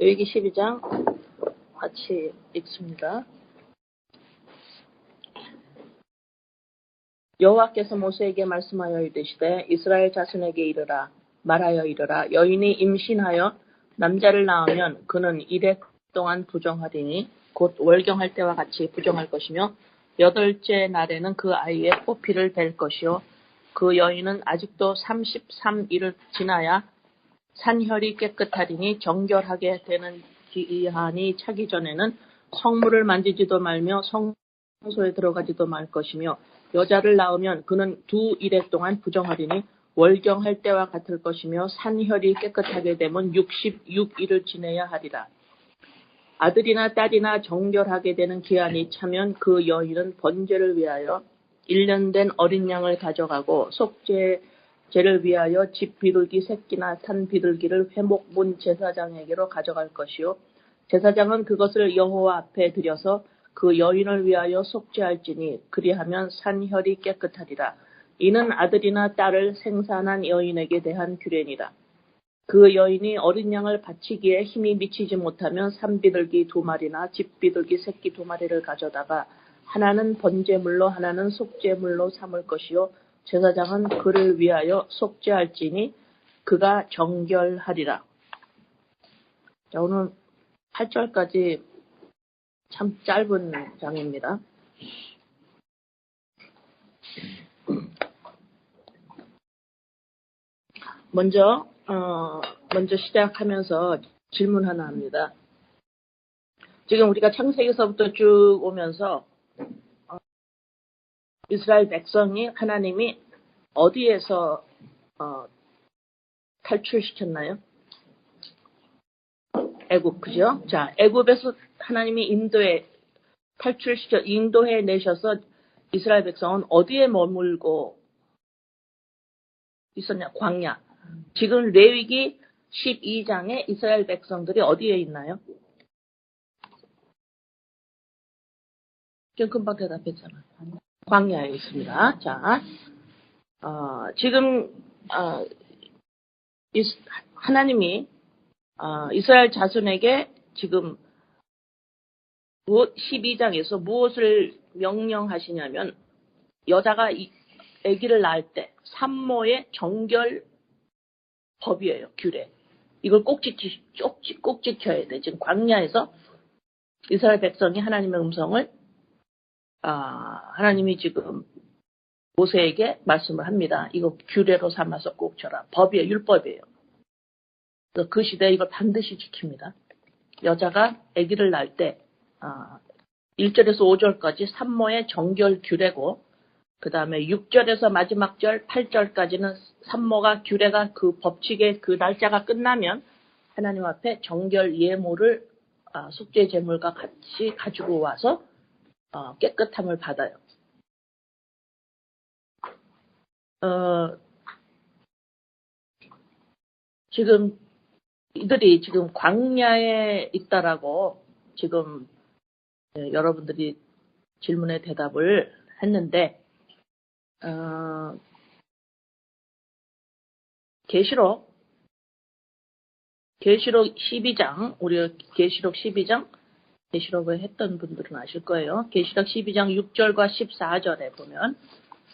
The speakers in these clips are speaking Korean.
레위기 12장 같이 읽습니다. 여호와께서 모세에게 말씀하여 이르시되 이스라엘 자손에게 말하여 이르라. 여인이 임신하여 남자를 낳으면 그는 이래 동안 부정하리니 곧 월경할 때와 같이 부정할 것이며 8째 날에는 그 아이의 포피를 댈 것이요 그 여인은 아직도 33일을 지나야 산혈이 깨끗하리니 정결하게 되는 기한이 차기 전에는 성물을 만지지도 말며 성소에 들어가지도 말 것이며 여자를 낳으면 그는 2일 동안 부정하리니 월경할 때와 같을 것이며 산혈이 깨끗하게 되면 66일을 지내야 하리라. 아들이나 딸이나 정결하게 되는 기한이 차면 그 여인은 번제를 위하여 1년 된 어린 양을 가져가고 속죄제를 위하여 집 비둘기 새끼나 탄 비둘기를 회목문 제사장에게로 가져갈 것이요 제사장은 그것을 여호와 앞에 들여서 그 여인을 위하여 속죄할지니 그리하면 산혈이 깨끗하리라. 이는 아들이나 딸을 생산한 여인에게 대한 규례니라. 그 여인이 어린 양을 바치기에 힘이 미치지 못하면 산비둘기 2마리나 집비둘기 새끼 2마리를 가져다가 하나는 번제물로 하나는 속죄물로 삼을 것이요 제사장은 그를 위하여 속죄할지니 그가 정결하리라. 자, 오늘 8절까지 참 짧은 장입니다. 먼저 시작하면서 질문 하나 합니다. 지금 우리가 창세기서부터 쭉 오면서 이스라엘 백성이 하나님이 어디에서 탈출시켰나요? 애굽, 그죠? 자, 애굽에서 하나님이 인도해 내셔서 이스라엘 백성은 어디에 머물고 있었냐? 광야. 지금 레위기 12장에 이스라엘 백성들이 어디에 있나요? 좀 금방 대답했잖아요. 광야에 있습니다. 자, 지금 하나님이 이스라엘 자손에게 지금 12장에서 무엇을 명령하시냐면 여자가 아기를 낳을 때 산모의 정결 법이에요. 규례. 이걸 꼭 지켜야 돼. 지금 광야에서 이스라엘 백성이 하나님의 음성을 하나님이 지금 모세에게 말씀을 합니다. 이거 규례로 삼아서 꼭 져라. 법이에요. 율법이에요. 그래서 그 시대에 이걸 반드시 지킵니다. 여자가 아기를 낳을 때 1절에서 5절까지 산모의 정결 규례고 그 다음에 6절에서 마지막 절 8절까지는 산모가 규례가 그 법칙의 그 날짜가 끝나면 하나님 앞에 정결 예물을 속죄 제물과 같이 가지고 와서 깨끗함을 받아요. 지금 이들이 지금 광야에 있다라고 지금 여러분들이 질문에 대답을 했는데 계시록 12장 우리가 계시록 12장 계시록을 했던 분들은 아실 거예요. 계시록 12장 6절과 14절에 보면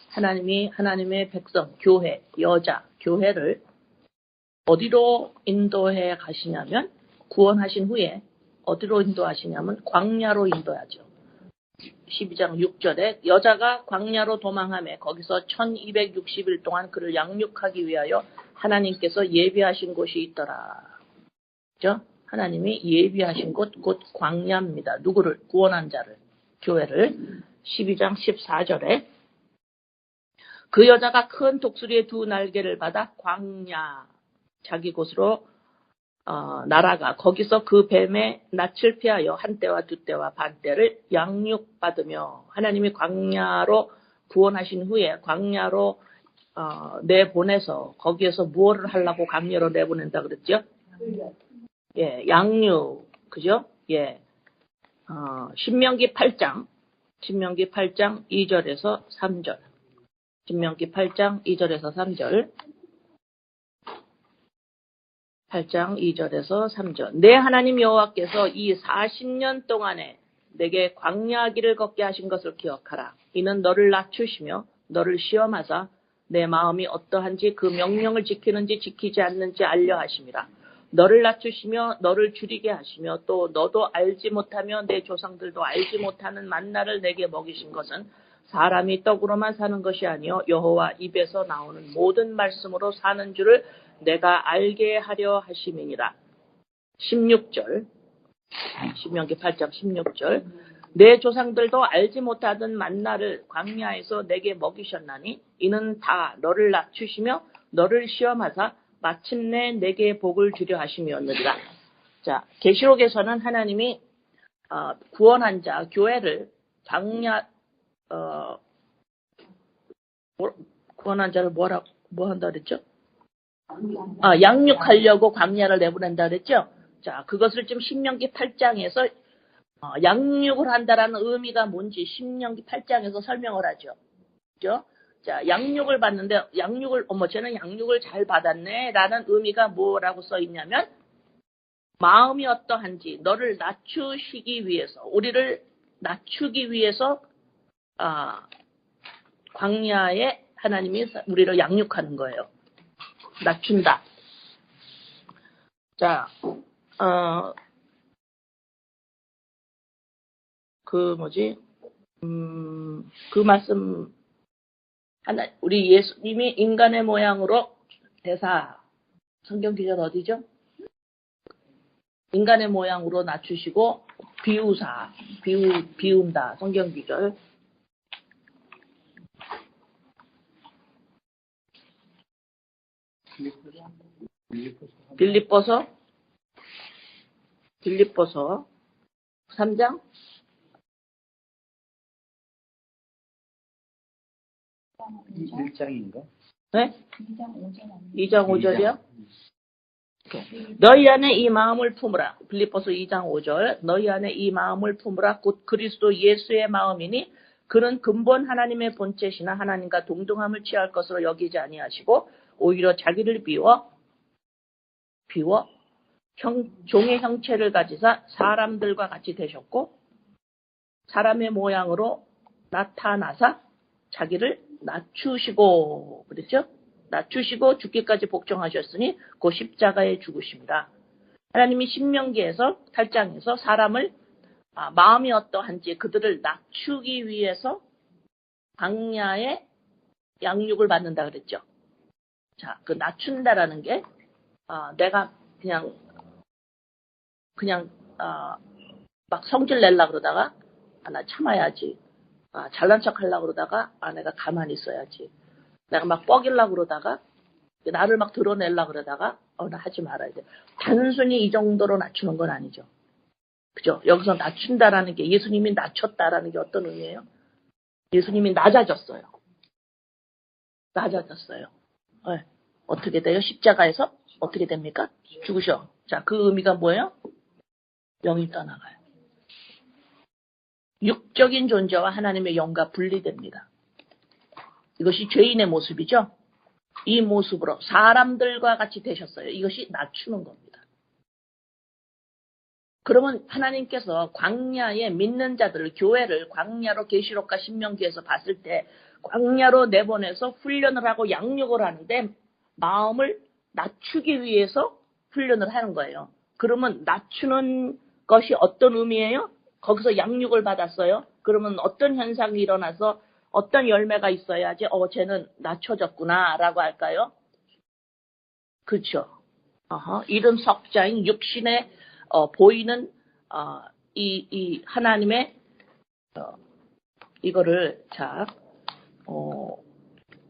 하나님이 하나님의 백성 교회 교회를 어디로 인도해 가시냐면 구원하신 후에 어디로 인도하시냐면 광야로 인도하죠. 12장 6절에 여자가 광야로 도망하며 거기서 1260일 동안 그를 양육하기 위하여 하나님께서 예비하신 곳이 있더라. 그죠? 하나님이 예비하신 곳 곧 광야입니다. 누구를? 구원한 자를, 교회를. 12장 14절에 그 여자가 큰 독수리의 2날개를 받아 광야 자기 곳으로 날아가 거기서 그 뱀의 낯을 피하여 한때와 두때와 반때를 양육받으며 하나님이 광야로 구원하신 후에 광야로 내보내서 거기에서 무엇을 하려고 광야로 내보낸다 그랬죠? 예, 양육, 그죠? 예, 신명기 8장 2절에서 3절. 신명기 8장 2절에서 3절. 8장 2절에서 3절. 내 하나님 여호와께서 이 40년 동안에 내게 광야 길을 걷게 하신 것을 기억하라. 이는 너를 낮추시며 너를 시험하사 내 마음이 어떠한지 그 명령을 지키는지 지키지 않는지 알려 하심이라. 너를 낮추시며 너를 줄이게 하시며 또 너도 알지 못하며 내 조상들도 알지 못하는 만나를 내게 먹이신 것은 사람이 떡으로만 사는 것이 아니요 여호와 입에서 나오는 모든 말씀으로 사는 줄을 내가 알게 하려 하심이니라. 16절 신명기 8장 16절 내 조상들도 알지 못하던 만나를 광야에서 내게 먹이셨나니 이는 다 너를 낮추시며 너를 시험하사 마침내 내게 복을 주려 하심이었느니라. 자, 계시록에서는 하나님이 구원한 자 교회를 광야 구원한 자를 뭐 한다 그랬죠? 양육하려고 광야를 내보낸다 그랬죠? 자, 그것을 좀 신명기 8장에서 양육을 한다라는 의미가 뭔지 신명기 8장에서 설명을 하죠. 그죠? 자, 양육을 받는데 쟤는 양육을 잘 받았네 라는 의미가 뭐라고 써 있냐면 마음이 어떠한지 너를 낮추시기 위해서 우리를 낮추기 위해서 광야에 하나님이 우리를 양육하는 거예요. 낮춘다. 자, 그 말씀 우리 예수님이 인간의 모양으로 대사 성경 기절 어디죠? 인간의 모양으로 낮추시고 비운다 성경 기절. 빌립보서 3장 1장인가? 네? 2장 5절이요? 너희 안에 이 마음을 품으라. 빌립보서 2장 5절. 너희 안에 이 마음을 품으라. 곧 그리스도 예수의 마음이니 그는 근본 하나님의 본체시나 하나님과 동등함을 취할 것으로 여기지 아니하시고 오히려 자기를 비워 종의 형체를 가지사 사람들과 같이 되셨고 사람의 모양으로 나타나사 자기를 낮추시고 그랬죠? 낮추시고 죽기까지 복종하셨으니 그 십자가에 죽으십니다. 하나님이 신명기에서 8장에서 사람을 마음이 어떠한지 그들을 낮추기 위해서 광야에 양육을 받는다 그랬죠. 자, 그 낮춘다라는 게 내가 그냥 막 성질 내려고 그러다가 나 참아야지. 잘난 척 하려고 그러다가 내가 가만히 있어야지. 내가 막 뻐기려고 그러다가 나를 막 드러내려고 그러다가 나 하지 말아야 돼. 단순히 이 정도로 낮추는 건 아니죠. 그죠? 여기서 낮춘다라는 게 예수님이 낮췄다라는 게 어떤 의미예요? 예수님이 낮아졌어요. 네. 어떻게 돼요? 십자가에서 어떻게 됩니까? 죽으셔. 자, 그 의미가 뭐예요? 영이 떠나가요. 육적인 존재와 하나님의 영과 분리됩니다. 이것이 죄인의 모습이죠. 이 모습으로 사람들과 같이 되셨어요. 이것이 낮추는 겁니다. 그러면 하나님께서 광야에 믿는 자들을 교회를 광야로 계시록과 신명기에서 봤을 때 광야로 내보내서 훈련을 하고 양육을 하는데 마음을 낮추기 위해서 훈련을 하는 거예요. 그러면 낮추는 것이 어떤 의미예요? 거기서 양육을 받았어요. 그러면 어떤 현상이 일어나서 어떤 열매가 있어야지 쟤는 낮춰졌구나 라고 할까요? 그렇죠. 이른 석자인 육신에 보이는 이 하나님의 이거를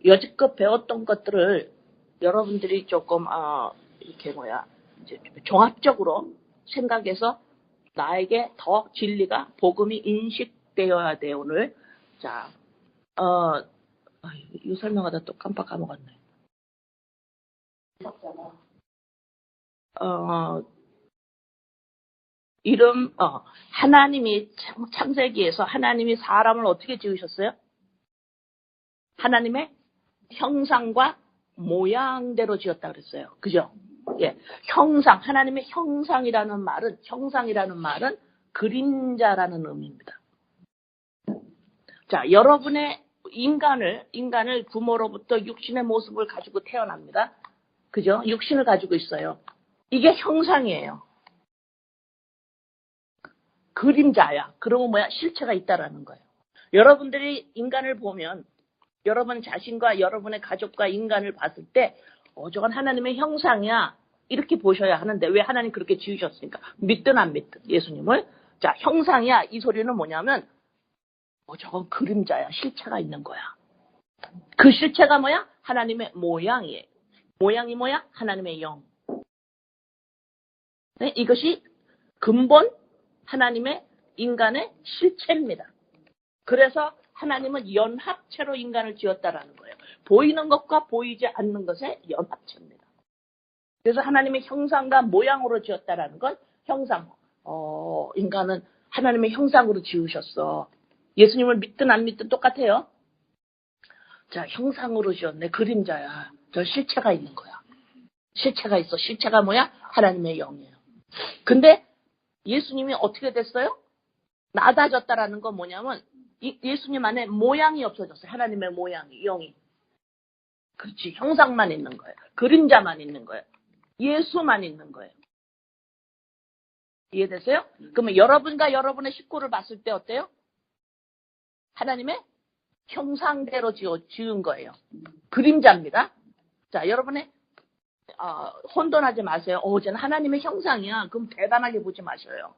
여지껏 배웠던 것들을 여러분들이 조금 이렇게 이제 종합적으로 생각해서 나에게 더 진리가 복음이 인식되어야 돼 오늘. 자, 이거 설명하다 또 깜빡 까먹었네. 하나님이 창세기에서 하나님이 사람을 어떻게 지으셨어요? 하나님의 형상과 모양대로 지었다 그랬어요. 그죠? 예, 형상, 하나님의 형상이라는 말은 그림자라는 의미입니다. 자, 여러분의 인간을 부모로부터 육신의 모습을 가지고 태어납니다. 그죠? 육신을 가지고 있어요. 이게 형상이에요. 그림자야. 그러면 뭐야? 실체가 있다라는 거예요. 여러분들이 인간을 보면 여러분 자신과 여러분의 가족과 인간을 봤을 때 저건 하나님의 형상이야. 이렇게 보셔야 하는데 왜 하나님 그렇게 지으셨습니까? 믿든 안 믿든 예수님을. 자, 형상이야. 이 소리는 뭐냐면 저건 그림자야. 실체가 있는 거야. 그 실체가 뭐야? 하나님의 모양이에요. 모양이 뭐야? 하나님의 영. 네? 이것이 근본 하나님의 인간의 실체입니다. 그래서 하나님은 연합체로 인간을 지었다라는 거예요. 보이는 것과 보이지 않는 것의 연합체입니다. 그래서 하나님의 형상과 모양으로 지었다라는 건 형상. 인간은 하나님의 형상으로 지으셨어. 예수님을 믿든 안 믿든 똑같아요. 자, 형상으로 지었네. 그림자야. 저 실체가 있는 거야. 실체가 있어. 실체가 뭐야? 하나님의 영이에요. 근데 예수님이 어떻게 됐어요? 낮아졌다라는 건 뭐냐면 예수님 안에 모양이 없어졌어요. 하나님의 모양이, 영이. 그렇지. 형상만 있는 거예요. 그림자만 있는 거예요. 예수만 있는 거예요. 이해되세요? 그러면 여러분과 여러분의 식구를 봤을 때 어때요? 하나님의 형상대로 지은 거예요. 그림자입니다. 자, 여러분의 혼돈하지 마세요. 쟤는 하나님의 형상이야. 그럼 대단하게 보지 마셔요.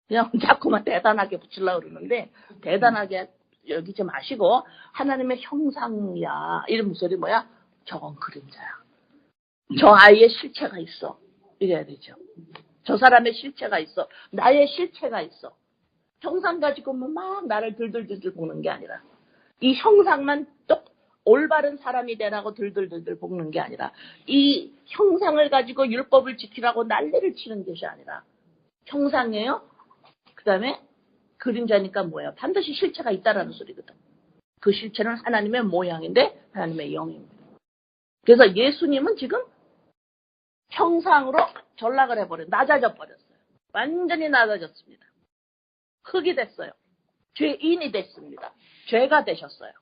그냥 자꾸만 대단하게 붙이려고 그러는데 대단하게 여기지 마시고 하나님의 형상이야. 이런 목소리 뭐야? 저건 그림자야. 저 아이의 실체가 있어. 이래야 되죠. 저 사람의 실체가 있어. 나의 실체가 있어. 형상 가지고만 막 나를 들들들들 볶는 게 아니라 이 형상만 또 올바른 사람이 되라고 들들들들 볶는 게 아니라 이 형상을 가지고 율법을 지키라고 난리를 치는 것이 아니라 형상이에요. 그 다음에 그림자니까 뭐예요? 반드시 실체가 있다라는 소리거든. 그 실체는 하나님의 모양인데 하나님의 영입니다. 그래서 예수님은 지금 형상으로 전락을 해버려요. 낮아져 버렸어요. 완전히 낮아졌습니다. 흙이 됐어요. 죄인이 됐습니다. 죄가 되셨어요.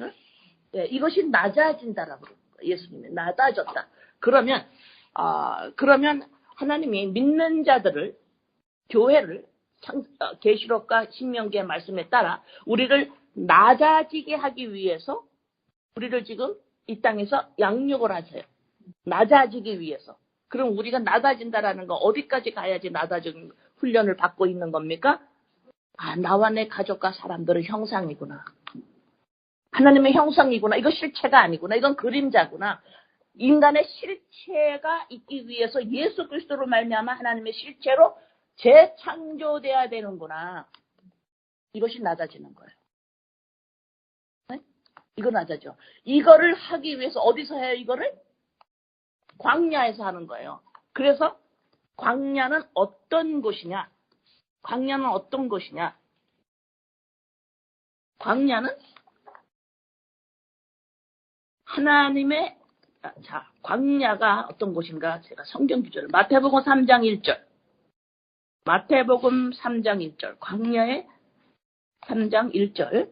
응? 네, 이것이 낮아진다라고 그러는 거예요. 예수님이 낮아졌다. 그러면 하나님이 믿는 자들을 교회를 계시록과 신명기의 말씀에 따라 우리를 낮아지게 하기 위해서 우리를 지금 이 땅에서 양육을 하세요. 낮아지기 위해서. 그럼 우리가 낮아진다라는 거 어디까지 가야지 낮아진 훈련을 받고 있는 겁니까? 나와 내 가족과 사람들의 형상이구나. 하나님의 형상이구나. 이거 실체가 아니구나. 이건 그림자구나. 인간의 실체가 있기 위해서 예수 그리스도로 말미암아 하나님의 실체로 재창조돼야 되는구나. 이것이 낮아지는 거예요. 네? 이거 낮아져. 이거를 하기 위해서 어디서 해요? 이거를? 광야에서 하는 거예요. 그래서 광야는 어떤 곳이냐? 광야는 어떤 곳이냐? 광야는 하나님의 광야가 어떤 곳인가? 제가 성경 구절을 마태복음 3장 1절. 마태복음 3장 1절. 광야의 3장 1절.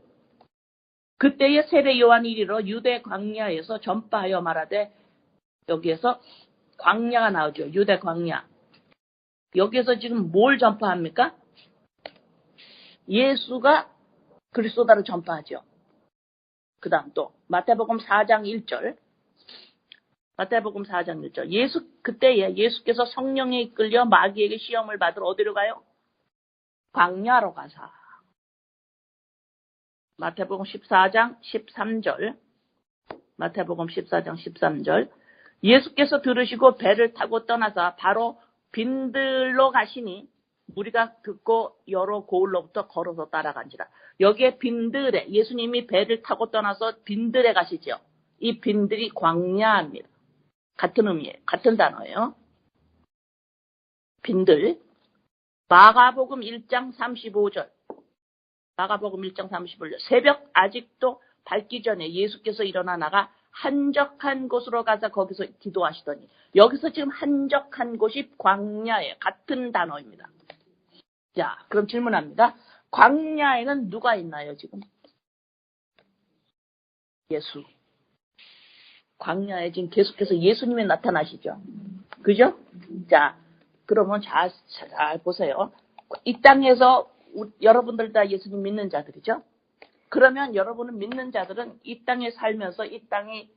그때의 세례 요한이 이르러 유대 광야에서 전파하여 말하되 여기에서 광야가 나오죠. 유대 광야. 여기에서 지금 뭘 전파합니까? 예수가 그리스도다를 전파하죠. 그 다음 또 마태복음 4장 1절. 마태복음 4장 1절. 그때에 예수께서 성령에 이끌려 마귀에게 시험을 받으러 어디로 가요? 광야로 가사. 마태복음 14장 13절. 마태복음 14장 13절. 예수께서 들으시고 배를 타고 떠나서 바로 빈들로 가시니 무리가 듣고 여러 고을로부터 걸어서 따라간지라. 여기에 빈들에 예수님이 배를 타고 떠나서 빈들에 가시죠. 이 빈들이 광야입니다. 같은 의미예요. 같은 단어예요. 빈들. 마가복음 1장 35절. 마가복음 1장 35절. 새벽 아직도 밝기 전에 예수께서 일어나 나가 한적한 곳으로 가서 거기서 기도하시더니 여기서 지금 한적한 곳이 광야예요. 같은 단어입니다. 자, 그럼 질문합니다. 광야에는 누가 있나요, 지금? 예수. 광야에 지금 계속해서 예수님이 나타나시죠. 그죠? 자, 그러면 잘 보세요. 이 땅에서 여러분들 다 예수님 믿는 자들이죠? 그러면 여러분은 믿는 자들은 이 땅에 살면서 이 땅이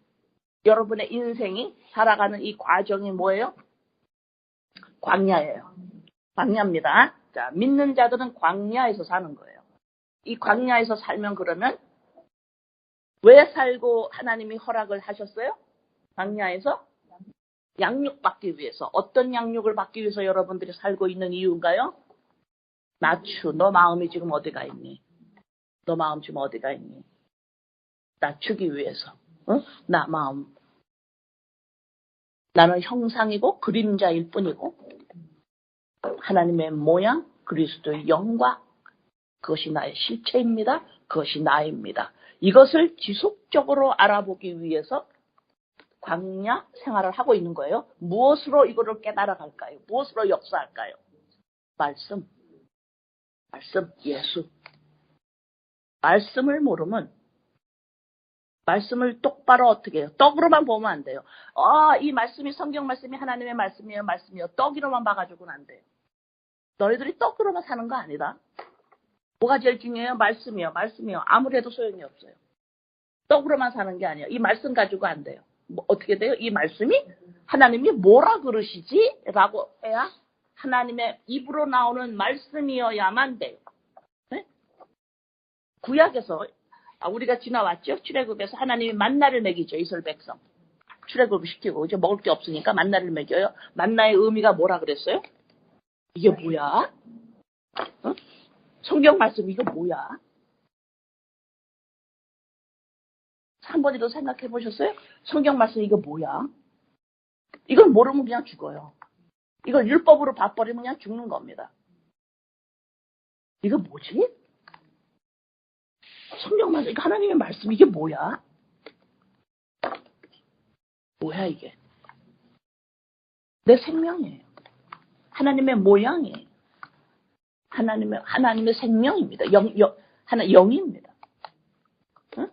여러분의 인생이 살아가는 이 과정이 뭐예요? 광야예요. 광야입니다. 자, 믿는 자들은 광야에서 사는 거예요. 이 광야에서 살면 그러면 왜 살고 하나님이 허락을 하셨어요? 광야에서 양육 받기 위해서. 어떤 양육을 받기 위해서 여러분들이 살고 있는 이유인가요? 낮추, 너 마음이 지금 어디가 있니? 너 마음 지금 어디가 있니? 낮추기 위해서. 응? 나 마음. 나는 형상이고 그림자일 뿐이고 하나님의 모양, 그리스도의 영광, 그것이 나의 실체입니다. 그것이 나입니다. 이것을 지속적으로 알아보기 위해서 광야 생활을 하고 있는 거예요. 무엇으로 이거를 깨달아갈까요? 무엇으로 역사할까요? 말씀, 예수. 말씀을 모르면 말씀을 똑바로 어떻게 해요? 떡으로만 보면 안 돼요. 이 말씀이 성경 말씀이 하나님의 말씀이에요. 떡으로만 봐가지고는 안 돼요. 너희들이 떡으로만 사는 거 아니다. 뭐가 제일 중요해요? 말씀이요. 아무리 해도 소용이 없어요. 떡으로만 사는 게 아니에요. 이 말씀 가지고 안 돼요. 어떻게 돼요? 이 말씀이 하나님이 뭐라 그러시지? 라고 해야 하나님의 입으로 나오는 말씀이어야만 돼요. 네? 구약에서 우리가 지나왔죠? 출애굽에서 하나님이 만나를 먹이죠. 이스라엘 백성. 출애굽을 시키고 이제 먹을 게 없으니까 만나를 먹여요. 만나의 의미가 뭐라 그랬어요? 이게 뭐야? 어? 성경 말씀 이거 뭐야? 한 번이라도 생각해 보셨어요? 성경 말씀 이거 뭐야? 이걸 모르면 그냥 죽어요. 이걸 율법으로 봐버리면 그냥 죽는 겁니다. 이거 뭐지? 성경 말씀, 이거 하나님의 말씀 이게 뭐야? 뭐야 이게? 내 생명이에요. 하나님의 모양이에요. 하나님의 생명입니다. 영입니다. 응?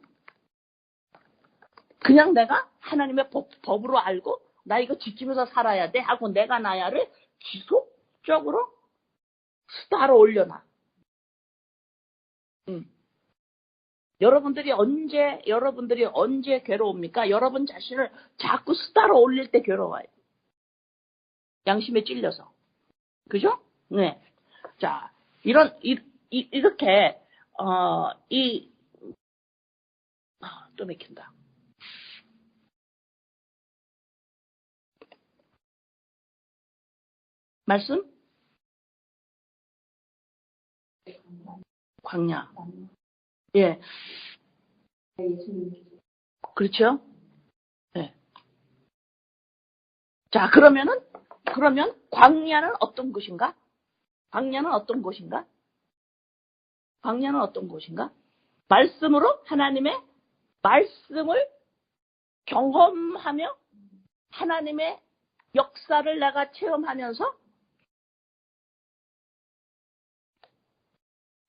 그냥 내가 하나님의 법으로 알고 나 이거 지키면서 살아야 돼 하고 내가 나야를 지속적으로 스타로 올려놔. 여러분들이 언제 괴로웁니까? 여러분 자신을 자꾸 스타로 올릴 때 괴로워요. 양심에 찔려서. 그죠? 네. 자, 이렇게, 또 맥힌다. 말씀? 광야. 예. 그렇죠? 예. 자, 그러면 광야는 어떤 곳인가? 말씀으로 하나님의 말씀을 경험하며 하나님의 역사를 내가 체험하면서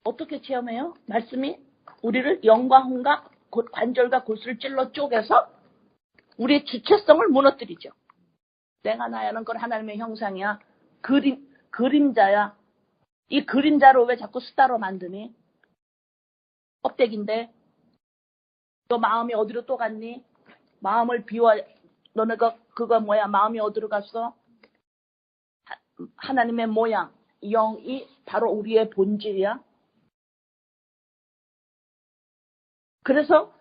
어떻게 체험해요? 말씀이 우리를 영과 혼과 관절과 골수를 찔러 쪼개서 우리의 주체성을 무너뜨리죠. 내가 나야는 건 하나님의 형상이야. 그림자야. 이 그림자로 왜 자꾸 스타로 만드니? 껍데기인데 너 마음이 어디로 또 갔니? 마음을 비워. 너네 그거 뭐야? 마음이 어디로 갔어? 하나님의 모양, 영이 바로 우리의 본질이야. 그래서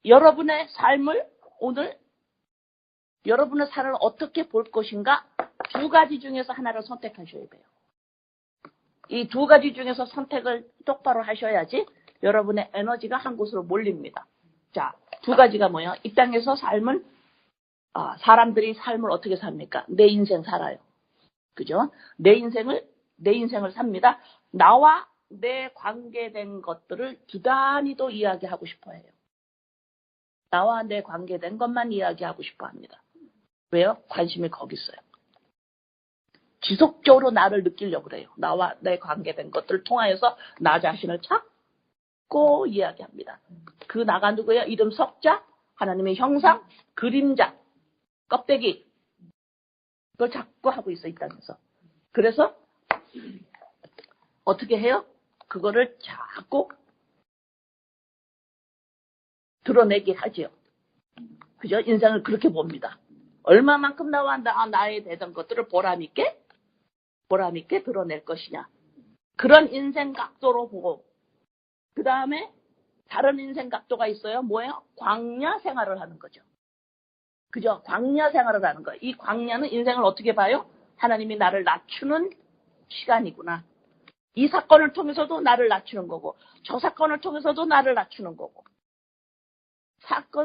여러분의 삶을 오늘 여러분의 삶을 어떻게 볼 것인가? 두 가지 중에서 하나를 선택하셔야 돼요. 이 두 가지 중에서 선택을 똑바로 하셔야지 여러분의 에너지가 한 곳으로 몰립니다. 자, 두 가지가 뭐예요? 이 땅에서 사람들이 삶을 어떻게 삽니까? 내 인생 살아요. 그죠? 내 인생을 삽니다. 나와 내 관계된 것들을 두단히도 이야기하고 싶어 해요. 나와 내 관계된 것만 이야기하고 싶어 합니다. 왜요? 관심이 거기 있어요. 지속적으로 나를 느끼려고 그래요. 나와 내 관계된 것들을 통하여서 나 자신을 찾고 이야기합니다. 그 나가 누구예요? 이름 석자, 하나님의 형상, 그림자, 껍데기. 그걸 자꾸 하고 있어, 이 땅에서. 그래서 어떻게 해요? 그거를 자꾸 드러내게 하죠. 그죠? 인생을 그렇게 봅니다. 얼마만큼 나와 나에 대한 것들을 보람있게 드러낼 것이냐. 그런 인생 각도로 보고, 그 다음에 다른 인생 각도가 있어요. 뭐예요? 광야 생활을 하는 거죠. 그죠? 광야 생활을 하는 거예요. 이 광야는 인생을 어떻게 봐요? 하나님이 나를 낮추는 시간이구나. 이 사건을 통해서도 나를 낮추는 거고, 저 사건을 통해서도 나를 낮추는 거고.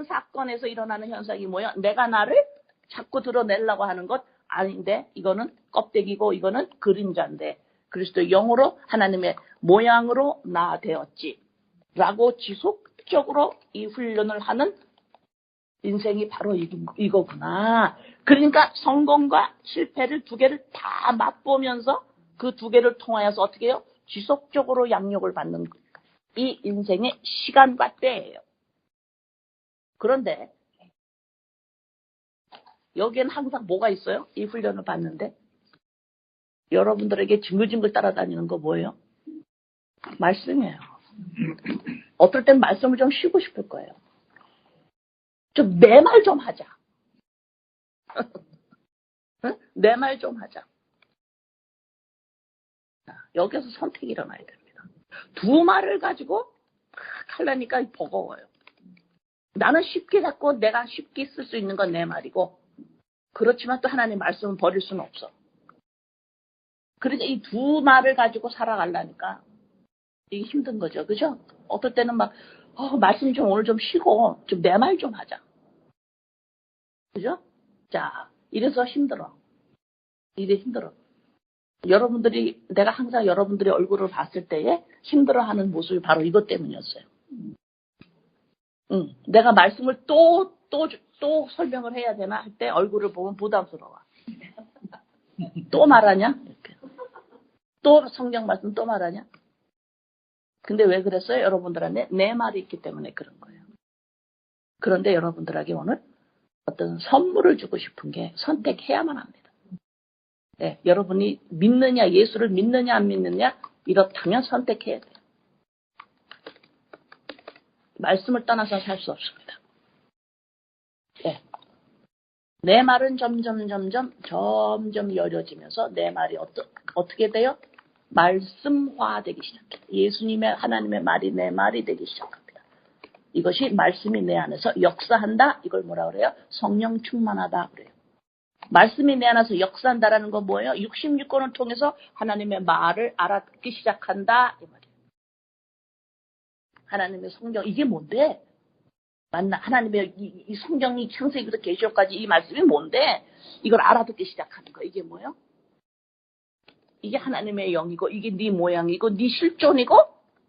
사건에서 일어나는 현상이 뭐야? 내가 나를 자꾸 드러내려고 하는 것 아닌데, 이거는 껍데기고, 이거는 그림자인데, 그리스도의 영으로 하나님의 모양으로 나 되었지. 라고 지속적으로 이 훈련을 하는 인생이 바로 이거구나. 그러니까 성공과 실패를 두 개를 다 맛보면서 그 두 개를 통하여서 어떻게 해요? 지속적으로 양육을 받는 이 인생의 시간과 때예요. 그런데 여기에는 항상 뭐가 있어요? 이 훈련을 받는데 여러분들에게 징글징글 따라다니는 거 뭐예요? 말씀이에요. 어떨 땐 말씀을 좀 쉬고 싶을 거예요. 좀 내 말 좀 하자. 내 말 좀 하자. 여기서 선택이 일어나야 됩니다. 두 말을 가지고 하려니까 버거워요. 나는 쉽게 잡고 내가 쉽게 쓸 수 있는 건 내 말이고, 그렇지만 또 하나님 말씀은 버릴 수는 없어. 그러니까 이 두 말을 가지고 살아가려니까 이게 힘든 거죠. 그죠? 어떨 때는 막 말씀 좀 오늘 좀 쉬고 좀 내 말 좀 하자. 그죠? 자, 이래서 힘들어. 이래 힘들어. 여러분들이, 내가 항상 여러분들의 얼굴을 봤을 때에 힘들어하는 모습이 바로 이것 때문이었어요. 내가 말씀을 또 설명을 해야 되나 할 때 얼굴을 보면 부담스러워. 또 말하냐? 이렇게. 또 성경 말씀 또 말하냐? 근데 왜 그랬어요? 여러분들한테 내 말이 있기 때문에 그런 거예요. 그런데 여러분들에게 오늘 어떤 선물을 주고 싶은 게 선택해야만 합니다. 네, 여러분이 믿느냐, 예수를 믿느냐 안 믿느냐, 이렇다면 선택해야 돼요. 말씀을 떠나서 살 수 없습니다. 네. 내 말은 점점 여려지면서 내 말이 어떻게 돼요? 말씀화되기 시작해요. 예수님의, 하나님의 말이 내 말이 되기 시작합니다. 이것이 말씀이 내 안에서 역사한다. 이걸 뭐라 그래요? 성령 충만하다 그래요. 말씀이 내 안에서 역사한다라는 건 뭐예요? 66권을 통해서 하나님의 말을 알아듣기 시작한다. 이 말이에요. 하나님의 성경, 이게 뭔데? 맞나? 하나님의 이 성경이 창세기부터 계시록까지 이 말씀이 뭔데? 이걸 알아듣기 시작하는 거. 이게 뭐예요? 이게 하나님의 영이고, 이게 네 모양이고, 네 실존이고,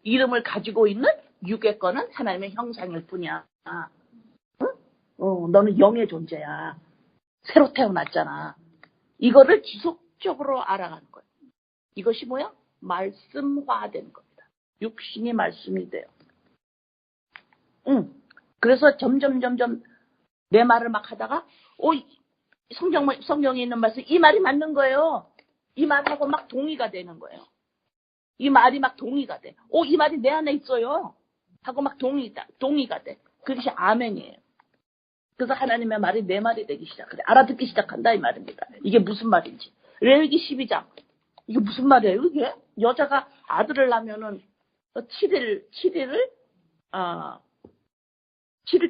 이름을 가지고 있는 육의 거는 하나님의 형상일 뿐이야. 너는 영의 존재야. 새로 태어났잖아. 이거를 지속적으로 알아가는 거예요. 이것이 뭐야? 말씀화되는 겁니다. 육신이 말씀이 돼요. 그래서 점점 내 말을 막 하다가 성경에 있는 말씀 이 말이 맞는 거예요. 이 말하고 막 동의가 되는 거예요. 이 말이 막 동의가 돼. 이 말이 내 안에 있어요. 하고 막 동의가 돼. 그것이 아멘이에요. 그래서 하나님의 말이 내 말이 되기 시작해. 알아듣기 시작한다 이 말입니다. 이게 무슨 말인지. 레위기 12장. 이게 무슨 말이에요? 이게 여자가 아들을 낳으면은 7일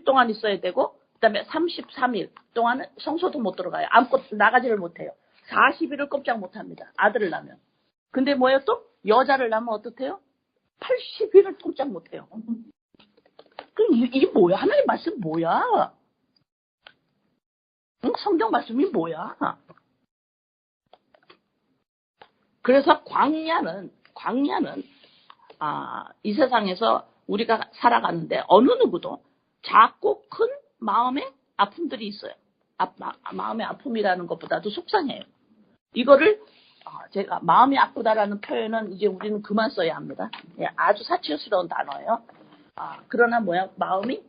동안 있어야 되고, 그 다음에 33일 동안은 성소도 못 들어가요. 아무것도 나가지를 못해요. 40일을 꼼짝 못합니다. 아들을 낳으면. 근데 뭐예요 또? 여자를 낳으면 어떻대요? 80일을 꼼짝 못해요. 그럼 이게 뭐야? 하나님 말씀 뭐야? 성경 말씀이 뭐야? 그래서 광야는 이 세상에서 우리가 살아가는데 어느 누구도 작고 큰 마음의 아픔들이 있어요. 마음의 아픔이라는 것보다도 속상해요. 이거를 제가 마음이 아프다라는 표현은 이제 우리는 그만 써야 합니다. 예, 아주 사치스러운 단어예요. 그러나 뭐야, 마음이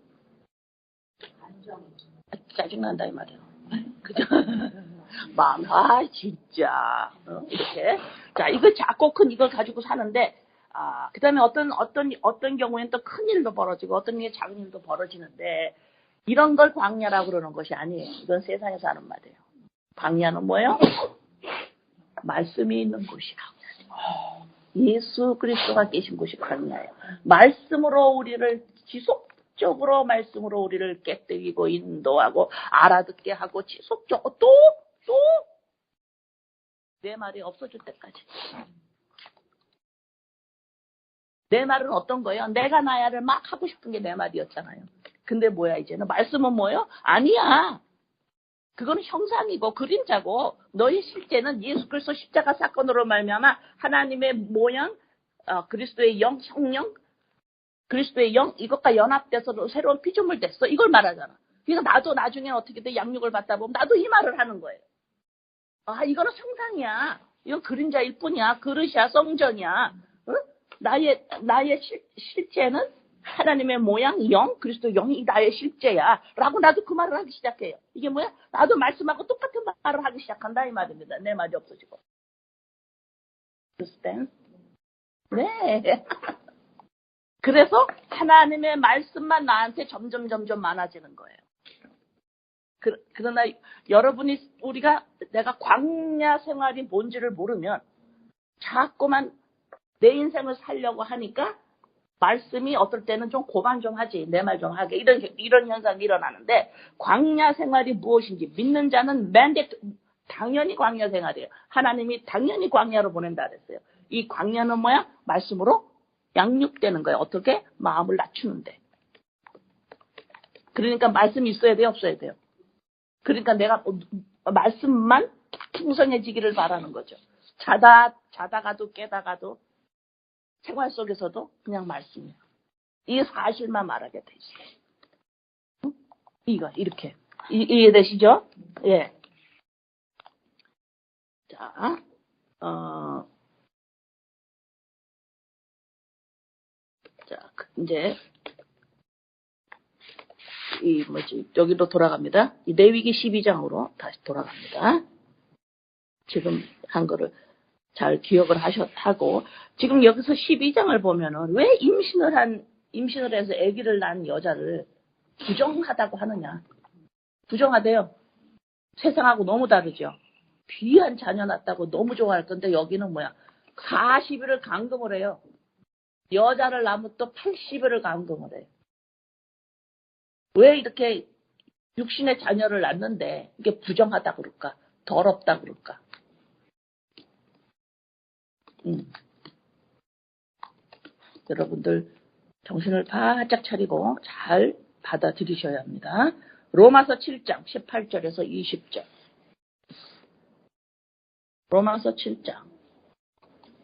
짜증난다 이 말이에요. 그죠? 마음, 진짜 이렇게. 자, 이거 작고 큰 이걸 가지고 사는데, 그 다음에 어떤 경우에는 또 큰 일도 벌어지고 어떤 게 작은 일도 벌어지는데, 이런 걸 광야라고 그러는 것이 아니에요. 이건 세상에서 하는 말이에요. 광야는 뭐예요? 말씀이 있는 곳이 광야예요. 예수 그리스도가 계신 곳이 광야예요. 말씀으로 우리를 지속적으로 말씀으로 우리를 깨뜨리고 인도하고 알아듣게 하고 지속적으로 또 내 말이 없어질 때까지. 내 말은 어떤 거예요? 내가 나야를 막 하고 싶은 게 내 말이었잖아요. 근데 뭐야 이제는? 말씀은 뭐예요? 아니야. 그건 형상이고 그림자고 너희 실제는 예수 그리스도 십자가 사건으로 말미암아 하나님의 모양, 그리스도의 영, 성령, 그리스도의 영 이것과 연합돼서 새로운 피조물 됐어. 이걸 말하잖아. 그래서 나도 나중에 어떻게든 양육을 받다 보면 나도 이 말을 하는 거예요. 이거는 형상이야. 이건 그림자일 뿐이야. 그릇이야, 성전이야. 응? 나의 실제는 하나님의 모양, 영, 그리스도 영이 나의 실제야. 라고 나도 그 말을 하기 시작해요. 이게 뭐야? 나도 말씀하고 똑같은 말을 하기 시작한다 이 말입니다. 내 말이 없어지고. understand? 네. 그래서 하나님의 말씀만 나한테 점점 많아지는 거예요. 그러나 내가 광야 생활이 뭔지를 모르면 자꾸만 내 인생을 살려고 하니까 말씀이 어떨 때는 좀 고만 좀 하지, 내 말 좀 하게 이런 현상이 일어나는데 광야 생활이 무엇인지 믿는 자는 당연히 광야 생활이에요. 하나님이 당연히 광야로 보낸다 그랬어요. 이 광야는 뭐야? 말씀으로 양육되는 거예요. 어떻게? 마음을 낮추는데. 그러니까 말씀이 있어야 돼요, 없어야 돼요? 그러니까 내가 말씀만 풍성해지기를 바라는 거죠. 자다가도 깨다가도 생활 속에서도 그냥 말씀이에요. 이 사실만 말하게 돼 있어요. 이거 이렇게 이해되시죠? 예. 자, 이제 여기로 돌아갑니다. 이 레위기 12장으로 다시 돌아갑니다. 지금 한 거를 잘 기억을 하고 지금 여기서 12장을 보면은 왜 임신을 해서 아기를 낳은 여자를 부정하다고 하느냐? 부정하대요. 세상하고 너무 다르죠. 귀한 자녀 낳았다고 너무 좋아할 건데 여기는 뭐야? 40일을 감금을 해요. 여자를 낳으면 또 80일을 감금을 해요. 왜 이렇게 육신의 자녀를 낳는데 이게 부정하다 그럴까? 더럽다 그럴까? 여러분들 정신을 바짝 차리고 잘 받아들이셔야 합니다. 로마서 7장 18절에서 20절. 로마서 7장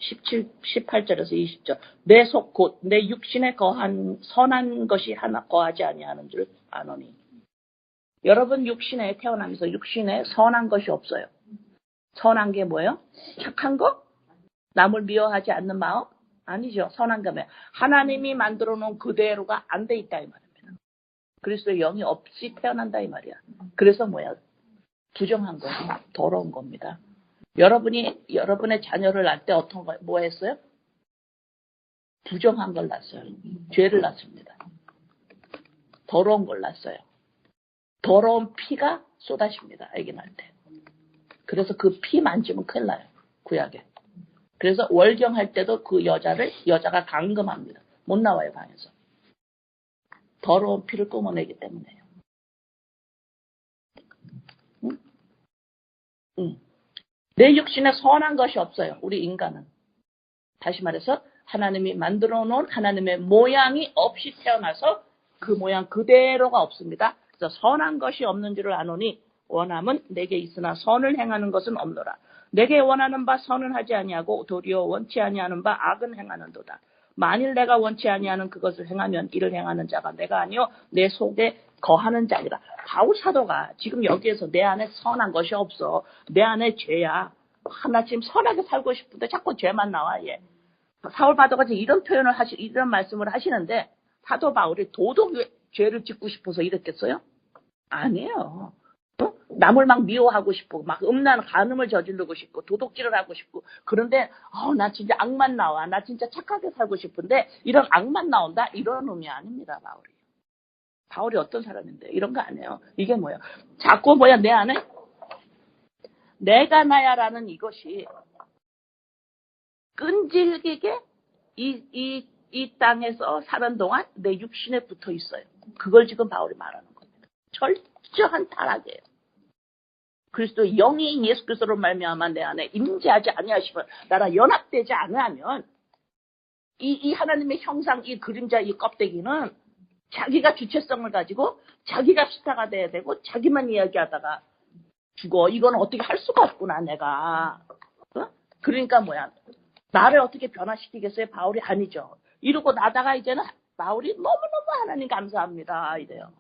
18절에서 20절. 내 속 곧 내 육신에 거한 선한 것이 하나 거하지 아니하는 줄 아노니. 여러분 육신에 태어나면서 육신에 선한 것이 없어요. 선한 게 뭐예요? 착한 거? 남을 미워하지 않는 마음? 아니죠. 선한 거면 하나님이 만들어 놓은 그대로가 안 돼 있다 이 말입니다. 그리스도의 영이 없이 태어난다 이 말이야. 그래서 뭐야? 부정한 거예요. 더러운 겁니다. 여러분의 자녀를 낳을 때 뭐 했어요? 부정한 걸 낳았어요. 죄를 낳습니다. 더러운 걸 낳았어요. 더러운 피가 쏟아집니다. 아기 낳을 때. 그래서 그 피 만지면 큰일 나요. 구약에. 그래서 월경할 때도 그 여자가 감금합니다. 못 나와요, 방에서. 더러운 피를 뿜어내기 때문에요. 응? 내 육신에 선한 것이 없어요. 우리 인간은. 다시 말해서 하나님이 만들어 놓은 하나님의 모양이 없이 태어나서 그 모양 그대로가 없습니다. 그래서 선한 것이 없는 줄을 아노니 원함은 내게 있으나 선을 행하는 것은 없노라. 내게 원하는 바 선은 하지 아니하고 도리어 원치 아니하는 바 악은 행하는도다. 만일 내가 원치 아니하는 그것을 행하면 이를 행하는 자가 내가 아니요 내 속에 거하는 자니라. 바울 사도가 지금 여기에서 내 안에 선한 것이 없어. 내 안에 죄야. 나 지금 선하게 살고 싶은데 자꾸 죄만 나와. 얘. 사울 사도가 이런 이런 말씀을 하시는데 사도 바울이 도덕 죄를 짓고 싶어서 이랬겠어요? 아니에요. 남을 막 미워하고 싶고 막 음란 간음을 저지르고 싶고 도둑질을 하고 싶고 그런데 나 진짜 악만 나와. 나 진짜 착하게 살고 싶은데 이런 악만 나온다? 이런 의미 아닙니다. 바울이 어떤 사람인데 이런 거 아니에요. 이게 뭐야? 자꾸 내 안에 내가 나야라는 이것이 끈질기게 이 땅에서 사는 동안 내 육신에 붙어 있어요. 그걸 지금 바울이 말하는 겁니다. 철저한 타락이에요. 그리스도 영이 예수 그리스도로 말미암아 내 안에 임재하지 아니하시면 나랑 연합되지 않으면 이 하나님의 형상, 이 그림자, 이 껍데기는 자기가 주체성을 가지고 자기가 스타가 돼야 되고 자기만 이야기하다가 죽어. 이건 어떻게 할 수가 없구나 내가. 그러니까 나를 어떻게 변화시키겠어요? 바울이 아니죠. 이러고 나다가 이제는 바울이 너무너무 하나님 감사합니다 이래요.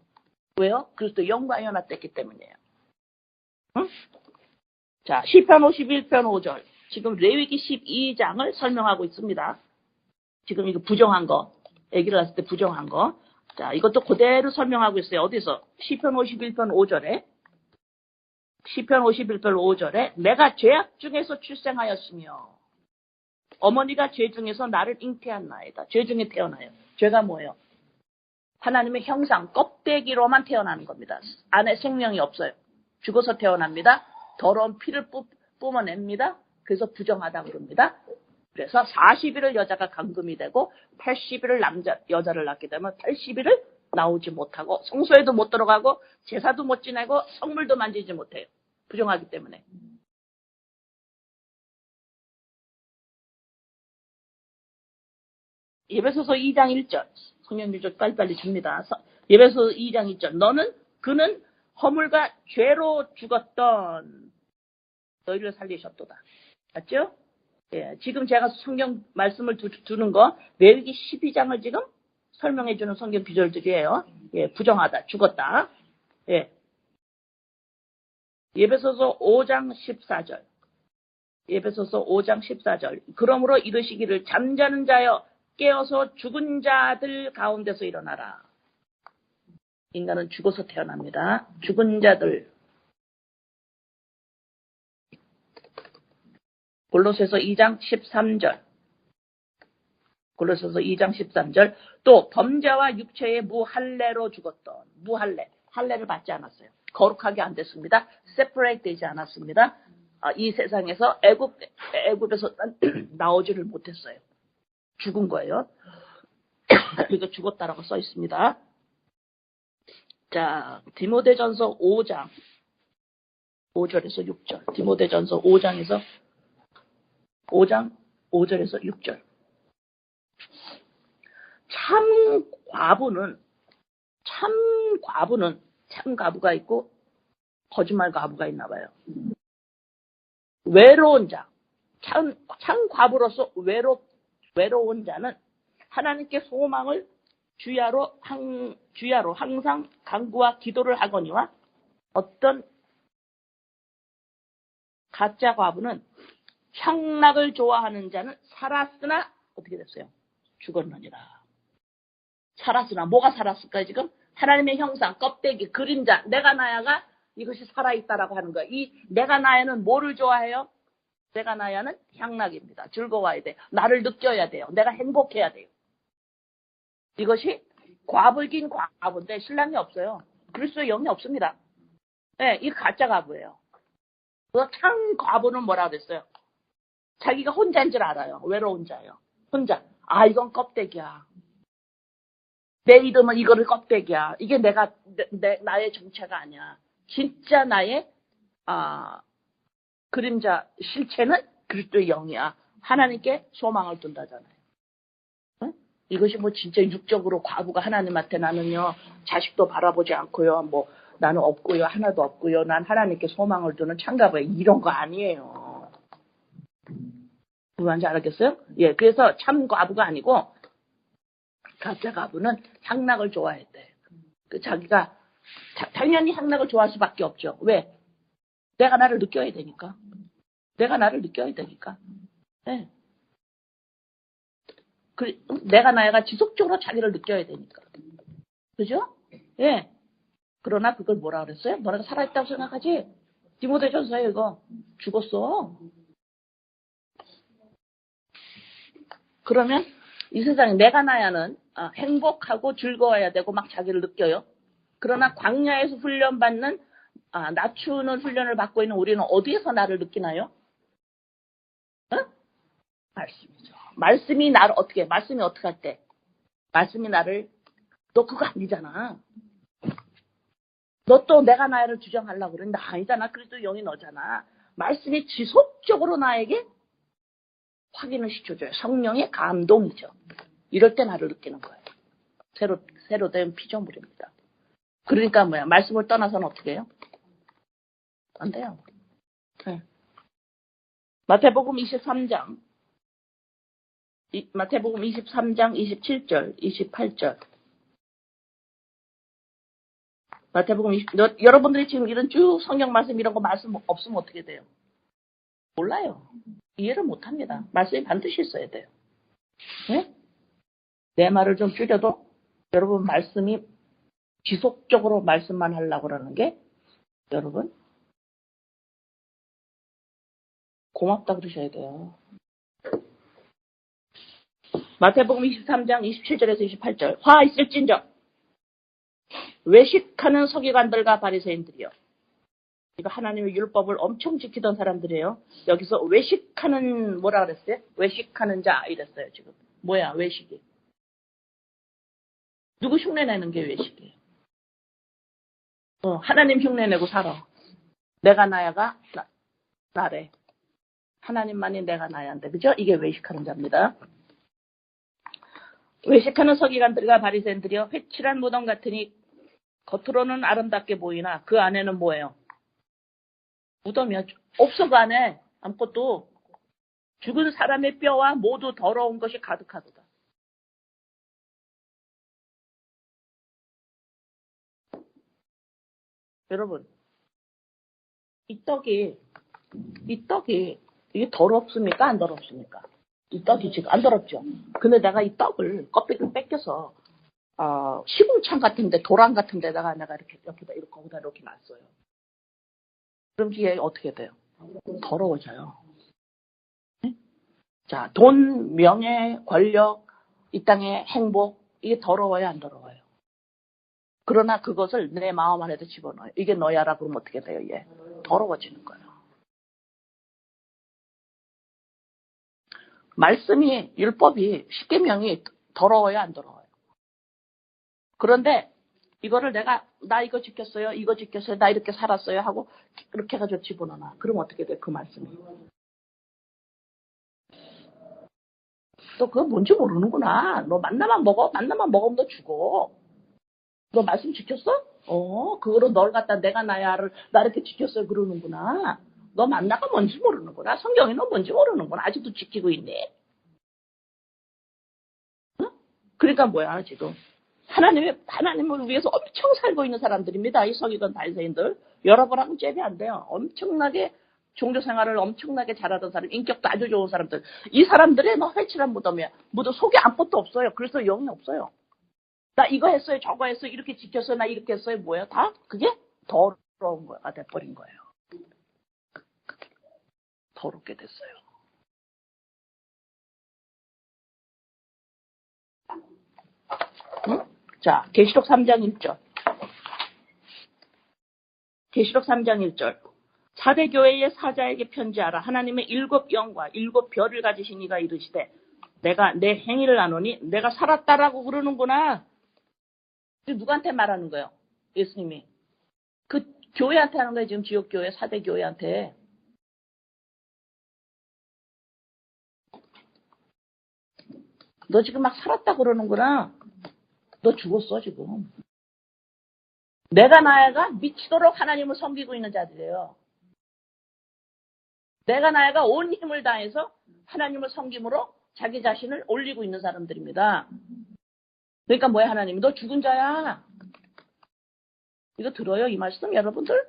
왜요? 그리스도 영과 연합됐기 때문이에요. 응? 자, 시편 51편 5절. 지금 레위기 12장을 설명하고 있습니다. 지금 이거 부정한 거. 아기를 낳았을 때 부정한 거. 자, 이것도 그대로 설명하고 있어요. 어디서? 시편 51편 5절에. 시편 51편 5절에 내가 죄악 중에서 출생하였으며 어머니가 죄 중에서 나를 잉태한 나이다. 죄 중에 태어나요. 죄가 뭐예요? 하나님의 형상, 껍데기로만 태어나는 겁니다. 안에 생명이 없어요. 죽어서 태어납니다. 더러운 피를 뿜어냅니다. 그래서 부정하다고 그럽니다. 그래서 40일을 여자가 감금이 되고 80일을 여자를 낳게 되면 80일을 나오지 못하고 성소에도 못 들어가고 제사도 못 지내고 성물도 만지지 못해요. 부정하기 때문에. 예배소서 2장 1절. 성령님 좀 빨리빨리 줍니다. 예배소서 2장 1절. 그는 허물과 죄로 죽었던 너희를 살리셨도다. 맞죠? 예, 지금 제가 성경 말씀을 두는 거 레위기 12장을 지금 설명해 주는 성경 구절들이에요. 예, 부정하다, 죽었다. 예. 예배소서 5장 14절. 예배소서 5장 14절. 그러므로 이르시기를 잠자는 자여 깨어서 죽은 자들 가운데서 일어나라. 인간은 죽어서 태어납니다. 죽은 자들. 골로새서 2장 13절. 골로새서 2장 13절. 또 범죄와 육체의 무할례로 죽었던 무할례. 할례를 받지 않았어요. 거룩하게 안 됐습니다. 세퍼레이트 되지 않았습니다. 이 세상에서 애굽에서 나오지를 못했어요. 죽은 거예요. 그러니까 죽었다라고 써 있습니다. 자, 디모데전서 5장 5절에서 6절. 디모데전서 5장 5절에서 6절. 참 과부가 있고 거짓말 과부가 있나 봐요. 외로운 자. 참 과부로서 외로운 자는 하나님께 소망을 주야로 항상 간구와 기도를 하거니와 어떤 가짜 과부는 향락을 좋아하는 자는 살았으나 어떻게 됐어요? 죽었느니라. 살았으나 뭐가 살았을까요? 지금 하나님의 형상, 껍데기, 그림자, 내가 나야가 이것이 살아있다라고 하는 거예요. 이 내가 나야는 뭐를 좋아해요? 내가 나야는 향락입니다. 즐거워야 돼요. 나를 느껴야 돼요. 내가 행복해야 돼요. 이것이 과부이긴 과부인데 신랑이 없어요. 그리스도의 영이 없습니다. 네, 이 가짜 과부예요. 그 참 과부는 뭐라 그랬어요? 자기가 혼자인 줄 알아요. 외로운 자예요. 혼자. 이건 껍데기야. 내 이름은 이거를 껍데기야. 이게 나의 정체가 아니야. 진짜 나의 그림자 실체는 그리스도의 영이야. 하나님께 소망을 둔다잖아요. 응? 이것이 진짜 육적으로 과부가 하나님한테 나는요 자식도 바라보지 않고요 나는 없고요 하나도 없고요 난 하나님께 소망을 두는 참가봐요. 이런 거 아니에요. 무슨 말인지 알았겠어요? 예, 그래서 참 과부가 아니고 가짜 가부는 향락을 좋아했대. 그 자기가 당연히 향락을 좋아할 수밖에 없죠. 왜? 내가 나를 느껴야 되니까. 내가 나를 느껴야 되니까. 네. 내가 나야가 지속적으로 자기를 느껴야 되니까. 그죠? 예. 그러나 그걸 뭐라 그랬어요? 너네가 살아있다고 생각하지? 디모데전서에 이거 죽었어. 그러면 이 세상에 내가 나야는 행복하고 즐거워야 되고 막 자기를 느껴요. 그러나 광야에서 훈련받는 낮추는 훈련을 받고 있는 우리는 어디에서 나를 느끼나요? 응? 말씀이죠. 말씀이 어떻게 할 때? 말씀이 나를 너 그거 아니잖아. 너 또 내가 나를 주장하려고 그래. 나 아니잖아. 그래도 영이 너잖아. 말씀이 지속적으로 나에게 확인을 시켜줘요. 성령의 감동이죠. 이럴 때 나를 느끼는 거예요. 새로 된 피조물입니다. 그러니까 뭐야? 말씀을 떠나서는 어떻게 해요? 안 돼요. 네. 마태복음 23장 27절, 28절. 여러분들이 지금 이런 쭉 성경 말씀 이런 거 말씀 없으면 어떻게 돼요? 몰라요. 이해를 못 합니다. 말씀이 반드시 있어야 돼요. 네? 내 말을 좀 줄여도 여러분 말씀이 지속적으로 말씀만 하려고 그러는 게 여러분 고맙다 그러셔야 돼요. 마태복음 23장 27절에서 28절. 화 있을진저 외식하는 서기관들과 바리새인들이요. 이거 하나님의 율법을 엄청 지키던 사람들이에요. 여기서 외식하는 뭐라 그랬어요? 외식하는 자 이랬어요. 지금 뭐야 외식이? 누구 흉내내는 게 외식이에요? 하나님 흉내내고 살아. 내가 나야가 나래. 하나님만이 내가 나야인데 그죠? 이게 외식하는 자입니다. 외식하는 서기관들과 바리새인들이요. 회칠한 무덤 같으니 겉으로는 아름답게 보이나 그 안에는 뭐예요? 무덤이야. 없어 그 안에 아무것도. 죽은 사람의 뼈와 모두 더러운 것이 가득하도다. 여러분 이 떡이 이게 더럽습니까? 안 더럽습니까? 이 떡이 지금 안 더럽죠? 근데 내가 이 떡을 껍데기를 뺏겨서 시궁창 같은데 도랑 같은 데다가 내가 이렇게 옆에다 거기다 이렇게 놨어요. 그럼 이게 어떻게 돼요? 더러워져요. 네? 자, 돈, 명예, 권력, 이 땅의 행복 이게 더러워요, 안 더러워요? 그러나 그것을 내 마음 안에도 집어넣어요. 이게 너야라 그러면 어떻게 돼요? 얘 더러워지는 거예요. 말씀이 율법이 십계명이 더러워요, 안 더러워요? 그런데 이거를 나 이거 지켰어요, 이거 지켰어요, 나 이렇게 살았어요 하고 이렇게 해가지고 집어넣어. 그럼 어떻게 돼? 그 말씀이. 너 그거 뭔지 모르는구나. 너 만나만 먹으면 너 죽어. 너 말씀 지켰어? 그거로 널 갖다 내가 나야를 나 이렇게 지켰어요 그러는구나. 너 만나가 뭔지 모르는구나. 성경이 너 뭔지 모르는구나. 아직도 지키고 있네. 응? 그러니까 뭐야 지금. 하나님을 위해서 엄청 살고 있는 사람들입니다. 이 서기관 바리새인들. 여러분하고 잽이 안 돼요. 엄청나게 종교 생활을 엄청나게 잘하던 사람, 인격도 아주 좋은 사람들. 이 사람들의 회칠한 무덤이야. 무덤 속에 아무것도 없어요. 그래서 영이 없어요. 나 이거 했어요, 저거 했어요, 이렇게 지켰어요, 나 이렇게 했어요. 뭐예요? 다 그게 더러운 거가 돼버린 거예요. 더럽게 됐어요. 응? 자, 계시록 3장 1절. 계시록 3장 1절. 사대 교회의 사자에게 편지하라. 하나님의 7 영과 7 별을 가지신 이가 이르시되 내가 내 행위를 아노니 내가 살았다라고 그러는구나. 누구한테 말하는 거예요? 예수님이. 그 교회한테 하는 거예요. 지금 지옥교회 사대 교회한테. 너 지금 막 살았다 그러는구나. 너 죽었어 지금. 내가 나야가 미치도록 하나님을 섬기고 있는 자들이에요. 내가 나야가 온 힘을 다해서 하나님을 섬김으로 자기 자신을 올리고 있는 사람들입니다. 그러니까 뭐야, 하나님? 너 죽은 자야. 이거 들어요, 이 말씀, 여러분들?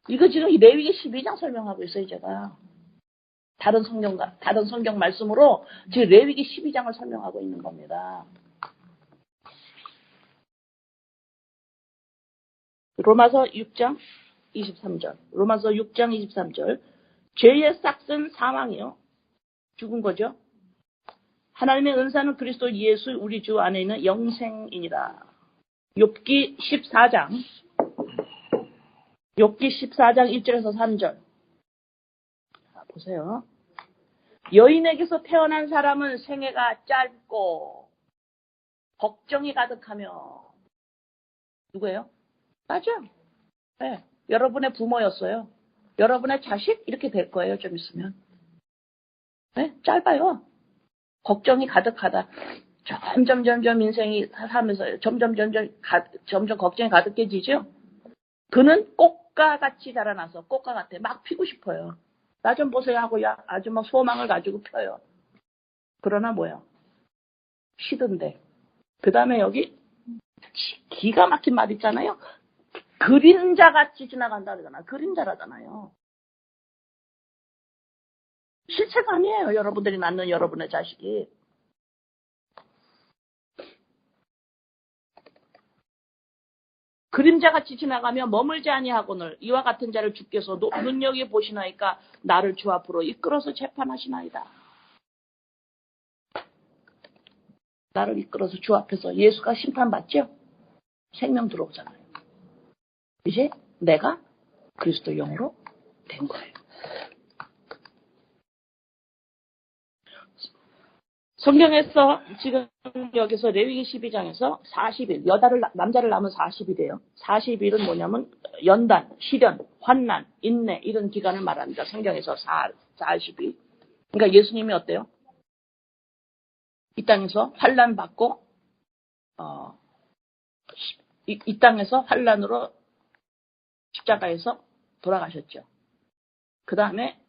이거 지금 레위기 12장 설명하고 있어요, 제가. 다른 성경 말씀으로 지금 레위기 12장을 설명하고 있는 겁니다. 로마서 6장 23절. 로마서 6장 23절. 죄의 싹은 사망이요. 죽은 거죠. 하나님의 은사는 그리스도 예수 우리 주 안에 있는 영생이니라. 욥기 14장 1절에서 3절. 보세요. 여인에게서 태어난 사람은 생애가 짧고 걱정이 가득하며 누구예요? 맞아요. 네. 여러분의 부모였어요. 여러분의 자식 이렇게 될 거예요. 좀 있으면. 네? 짧아요. 걱정이 가득하다. 점점 인생이 하면서 점점 걱정이 가득해지죠. 그는 꽃과 같이 자라나서 꽃과 같아 막 피고 싶어요. 나 좀 보세요 하고 아주 막 소망을 가지고 펴요. 그러나 뭐야? 시든데. 그 다음에 여기 기가 막힌 말 있잖아요. 그림자같이 지나간다 그러잖아. 그림자라잖아요. 실체가 아니에요. 여러분들이 낳는 여러분의 자식이. 그림자같이 지나가며 머물지 아니하거늘 이와 같은 자를 주께서 눈여겨 보시나이까 나를 주 앞으로 이끌어서 재판하시나이다. 나를 이끌어서 주 앞에서 예수가 심판받죠? 생명 들어오잖아요. 이제 내가 그리스도 영으로 된 거예요. 성경에서 지금 여기서 레위기 12장에서 40일, 남자를 낳으면 40일이에요. 40일은 뭐냐면 연단, 시련, 환난, 인내 이런 기간을 말합니다. 성경에서 40일. 그러니까 예수님이 어때요? 이 땅에서 환난 받고 이 땅에서 환난으로 십자가에서 돌아가셨죠. 그 다음에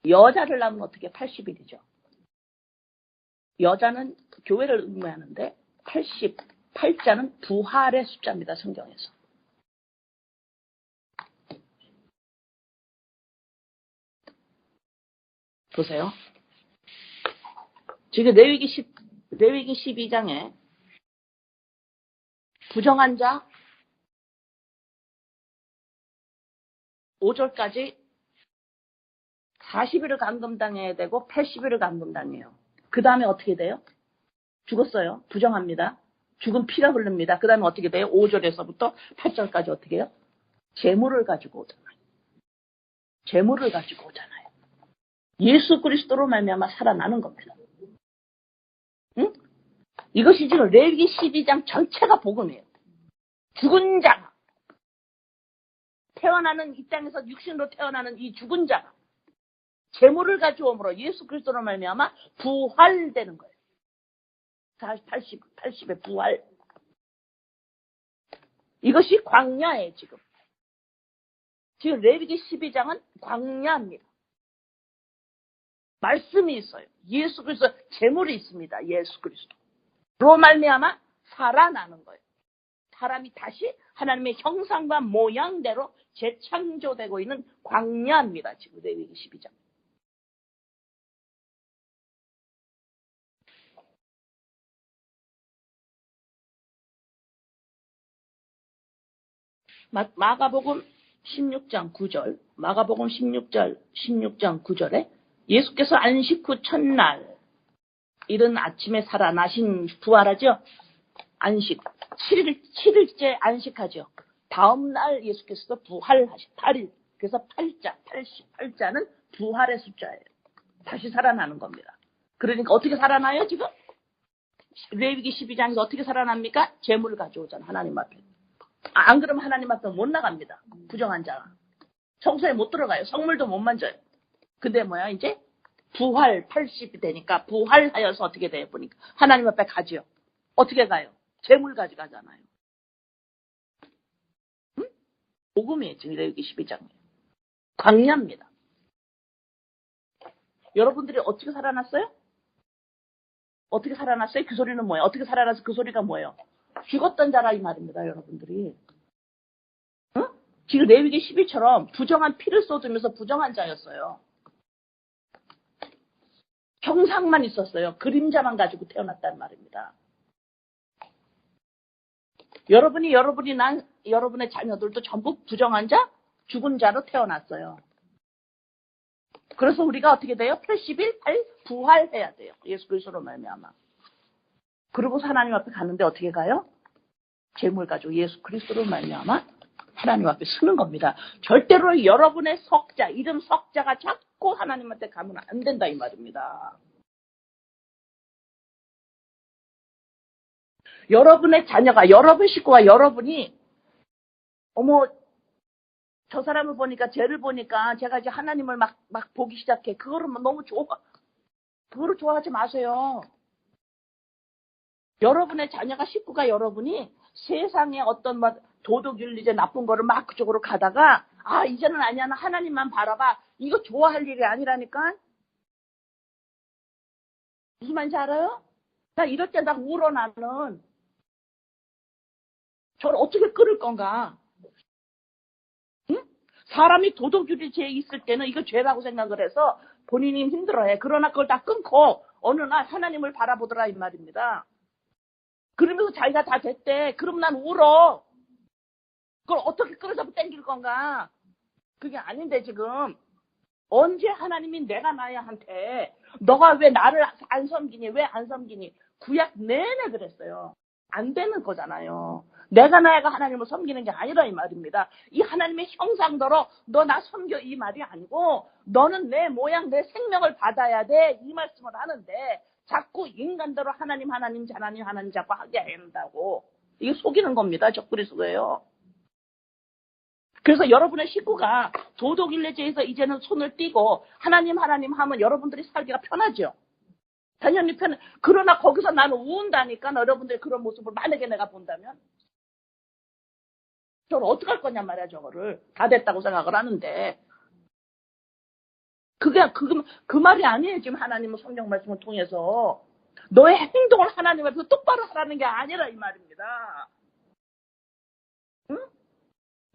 여자를 낳으면 어떻게 80일이죠. 여자는 교회를 의미하는데 88자는 부활의 숫자입니다. 성경에서. 보세요. 지금 레위기 12장에 부정한 자 5절까지 40일을 감금당해야 되고 80일을 감금당해요. 그 다음에 어떻게 돼요? 죽었어요. 부정합니다. 죽은 피가 흐릅니다. 그 다음에 어떻게 돼요? 5절에서부터 8절까지 어떻게 해요? 재물을 가지고 오잖아요. 재물을 가지고 오잖아요. 예수 그리스도로 말미암아 살아나는 겁니다. 응? 이것이 지금 레위기 12장 전체가 복음이에요. 죽은 자, 태어나는 이 땅에서 육신으로 태어나는 이 죽은 자, 재물을 가져옴으로 예수 그리스도로 말미암아 부활되는 거예요. 80의 부활. 이것이 광야예요, 지금. 지금 레위기 12장은 광야입니다. 말씀이 있어요. 예수 그리스도 재물이 있습니다. 예수 그리스도로 말미암아 살아나는 거예요. 사람이 다시 하나님의 형상과 모양대로 재창조되고 있는 광야입니다. 지금 레위기 12장. 마가복음 16장 9절, 마가복음 16장 9절에 예수께서 안식 후 첫날 이른 아침에 살아나신 부활하죠. 안식 7일째 안식하죠. 다음 날 예수께서 부활하신 8일. 그래서 88자는 부활의 숫자예요. 다시 살아나는 겁니다. 그러니까 어떻게 살아나요 지금? 레위기 12장에서 어떻게 살아납니까? 재물을 가져오잖아 하나님 앞에. 안 그러면 하나님 앞에 못 나갑니다. 부정한 자가. 성소에 못 들어가요. 성물도 못 만져요. 근데 뭐야 이제 부활 80이 되니까 부활하여서 어떻게 돼요 보니까 하나님 앞에 가지요. 어떻게 가요? 재물 가져가잖아요. 응? 복음이에요. 지금 레위기 12장. 광야입니다. 여러분들이 어떻게 살아났어요? 어떻게 살아났어요? 그 소리는 뭐예요? 어떻게 살아나서 그 소리가 뭐예요? 죽었던 자라 이 말입니다, 여러분들이. 응? 지금 레위기 12처럼 부정한 피를 쏟으면서 부정한 자였어요. 형상만 있었어요. 그림자만 가지고 태어났단 말입니다. 여러분의 자녀들도 전부 부정한 자, 죽은 자로 태어났어요. 그래서 우리가 어떻게 돼요? 80일 부활해야 돼요. 예수 그리스도로 말미암아. 그리고 하나님 앞에 가는데 어떻게 가요? 재물 가지고 예수 그리스도로 말미암아 하나님 앞에 서는 겁니다. 절대로 여러분의 석자, 이름 석자가 자꾸 하나님한테 가면 안 된다 이 말입니다. 여러분의 자녀가, 여러분 식구가 여러분이 어머 저 사람을 보니까 쟤를 보니까 제가 이제 하나님을 막 보기 시작해. 그거를 너무 좋아. 그거를 좋아하지 마세요. 여러분의 자녀가 식구가 여러분이 세상에 어떤 도덕윤리제 나쁜 거를 막 그쪽으로 가다가 이제는 아니야 나 하나님만 바라봐. 이거 좋아할 일이 아니라니까. 무슨 말인지 알아요? 나 이럴 때 나 울어 나는. 저를 어떻게 끌을 건가? 응? 사람이 도덕윤리제에 있을 때는 이거 죄라고 생각을 해서 본인이 힘들어해. 그러나 그걸 다 끊고 어느 날 하나님을 바라보더라 이 말입니다. 그러면서 자기가 다 됐대. 그럼 난 울어. 그걸 어떻게 끌어잡고 땡길 건가? 그게 아닌데 지금 언제 하나님이 내가 나야한테 너가 왜 나를 안 섬기니? 왜 안 섬기니? 구약 내내 그랬어요. 안 되는 거잖아요. 내가 나야가 하나님을 섬기는 게 아니라 이 말입니다. 이 하나님의 형상대로 너 나 섬겨 이 말이 아니고 너는 내 모양 내 생명을 받아야 돼 이 말씀을 하는데 자꾸 인간대로 하나님 자꾸 하게 한다고. 이게 속이는 겁니다. 적그리스도예요. 그래서 여러분의 식구가 도덕일례제에서 이제는 손을 떼고 하나님 하면 여러분들이 살기가 편하죠. 당연히 편해. 그러나 거기서 나는 운다니까 여러분들이 그런 모습을 만약에 내가 본다면 저를 어떡할 거냐 말이야. 저거를 다 됐다고 생각을 하는데 그게 그 말이 아니에요. 지금 하나님은 성경 말씀을 통해서 너의 행동을 하나님 앞에서 똑바로 하라는 게 아니라 이 말입니다. 응?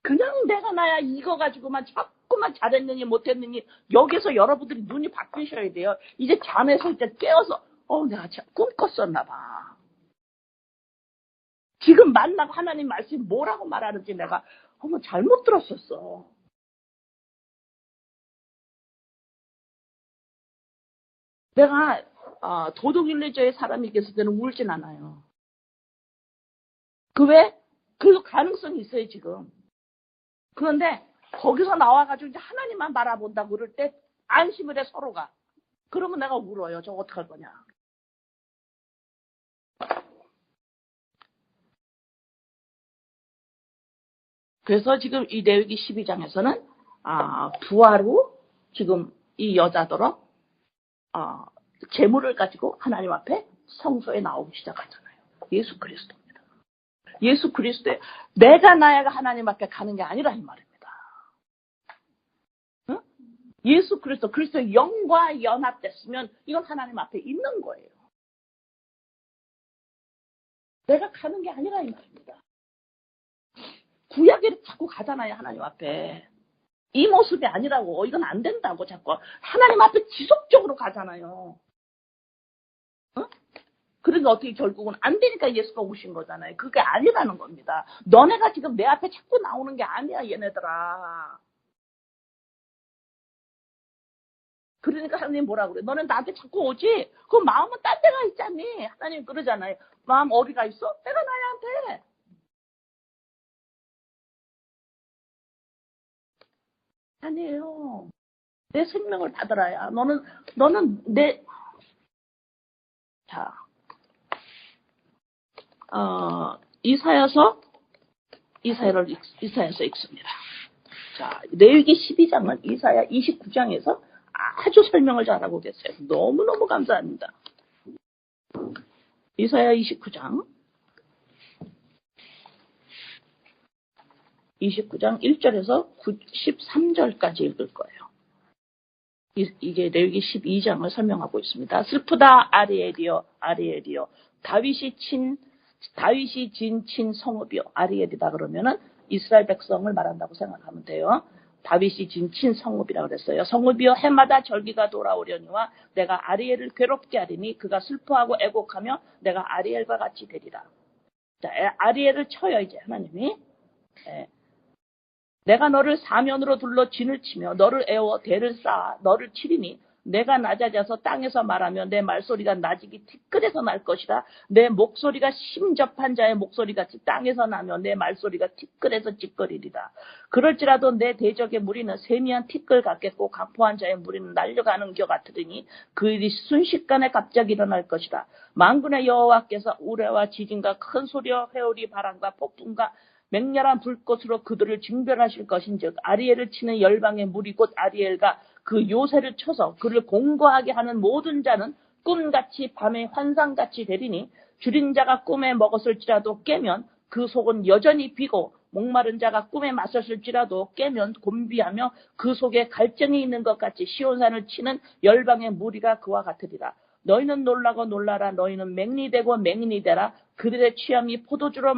그냥 내가 나야 이거 가지고만 자꾸만 잘했느니 못했느니 여기서 여러분들이 눈이 바뀌셔야 돼요. 이제 잠에서 이제 깨어서 내가 꿈 꿨었나 봐. 지금 만나고 하나님 말씀이 뭐라고 말하는지 내가 잘못 들었었어. 내가 도덕윤리자의 사람이 있을 때는 울진 않아요. 그래도 가능성이 있어요 지금. 그런데 거기서 나와가지고 이제 하나님만 바라본다 그럴 때 안심을 해 서로가. 그러면 내가 울어요. 저 어떡할 거냐. 그래서 지금 이 레위기 12장에서는 부활 후 지금 이 여자들은 재물을 가지고 하나님 앞에 성소에 나오기 시작하잖아요. 예수 그리스도입니다. 예수 그리스도에 내가 나야가 하나님 앞에 가는 게 아니라 이 말입니다. 응? 예수 그리스도의 영과 연합됐으면 이건 하나님 앞에 있는 거예요. 내가 가는 게 아니라 이 말입니다. 구약에 자꾸 가잖아요. 하나님 앞에. 이 모습이 아니라고. 이건 안 된다고 자꾸. 하나님 앞에 지속적으로 가잖아요. 응? 그러니까 어떻게 결국은 안 되니까 예수가 오신 거잖아요. 그게 아니라는 겁니다. 너네가 지금 내 앞에 자꾸 나오는 게 아니야 얘네들아. 그러니까 하나님 뭐라 그래? 너는 나한테 자꾸 오지? 그 마음은 딴 데가 있잖니. 하나님 그러잖아요. 마음 어디가 있어? 내가 나한테. 아니에요. 내 생명을 받으라야. 너는 자, 이사야서 읽습니다. 자, 레위기 12장은 이사야 29장에서 아주 설명을 잘하고 계세요. 너무너무 감사합니다. 이사야 29장 1절에서 13절까지 읽을 거예요. 이게 레위기 12장을 설명하고 있습니다. 슬프다 아리엘이여 아리엘이여 다윗이 진친 성읍이요 아리엘이다 그러면은 이스라엘 백성을 말한다고 생각하면 돼요. 다윗이 진친 성읍이라고 그랬어요. 성읍이여 해마다 절기가 돌아오려니와 내가 아리엘을 괴롭게 하리니 그가 슬퍼하고 애곡하며 내가 아리엘과 같이 되리라. 자, 아리엘을 쳐요 이제 하나님이. 내가 너를 사면으로 둘러 진을 치며 너를 애워 대를 쌓아 너를 치리니 내가 낮아져서 땅에서 말하며 내 말소리가 낮이기 티끌에서 날 것이다. 내 목소리가 심접한 자의 목소리같이 땅에서 나며 내 말소리가 티끌에서 찌꺼리리라. 그럴지라도 내 대적의 무리는 세미한 티끌 같겠고 강포한 자의 무리는 날려가는 겨 같으니 그 일이 순식간에 갑자기 일어날 것이다. 만군의 여호와께서 우레와 지진과 큰 소리와 회오리 바람과 폭풍과 맹렬한 불꽃으로 그들을 징벌하실 것인즉 아리엘을 치는 열방의 무리 곧 아리엘과 그 요새를 쳐서 그를 공고하게 하는 모든 자는 꿈같이 밤에 환상같이 되리니 줄인 자가 꿈에 먹었을지라도 깨면 그 속은 여전히 비고 목마른 자가 꿈에 마셨을지라도 깨면 곤비하며 그 속에 갈증이 있는 것 같이 시온산을 치는 열방의 무리가 그와 같으리라. 너희는 놀라고 놀라라. 너희는 맹리되고 맹리되라. 그들의 취함이 포도주로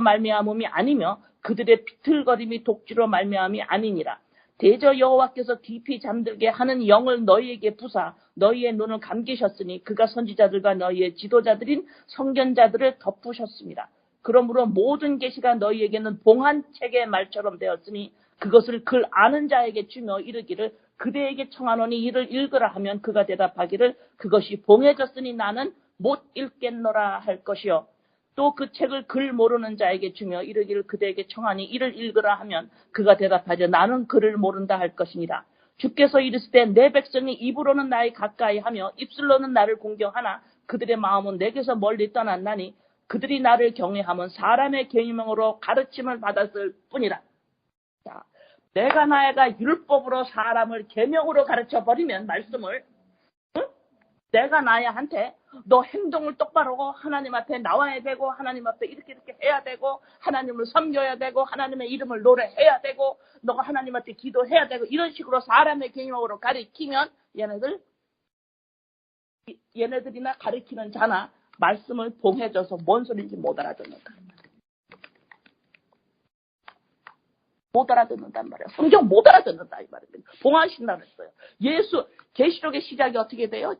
말미암음이 아니며 그들의 비틀거림이 독주로 말미암음이 아니니라. 대저 여호와께서 깊이 잠들게 하는 영을 너희에게 부사 너희의 눈을 감기셨으니 그가 선지자들과 너희의 지도자들인 선견자들을 덮으셨습니다. 그러므로 모든 계시가 너희에게는 봉한 책의 말처럼 되었으니 그것을 글 아는 자에게 주며 이르기를 그대에게 청하노니 이를 읽으라 하면 그가 대답하기를 그것이 봉해졌으니 나는 못 읽겠노라 할 것이요. 또 그 책을 글 모르는 자에게 주며 이르기를 그대에게 청하니 이를 읽으라 하면 그가 대답하여 나는 글을 모른다 할 것이니라. 주께서 이르시되 내 백성이 입으로는 나의 가까이 하며 입술로는 나를 공경하나 그들의 마음은 내게서 멀리 떠났나니 그들이 나를 경외하면 사람의 계명으로 가르침을 받았을 뿐이라. 자, 내가 나야가 율법으로 사람을 계명으로 가르쳐버리면 말씀을 내가 나야한테 너 행동을 똑바로 하고 하나님 앞에 나와야 되고 하나님 앞에 이렇게 해야 되고 하나님을 섬겨야 되고 하나님의 이름을 노래해야 되고 너가 하나님한테 기도해야 되고 이런 식으로 사람의 계명으로 가르치면 얘네들이나 가르치는 자나 말씀을 봉해줘서 뭔 소리인지 못 알아듣는다. 못 알아듣는단 말이야. 성경 못 알아듣는다 이 말입니다. 봉하신다고 했어요. 계시록의 시작이 어떻게 돼요?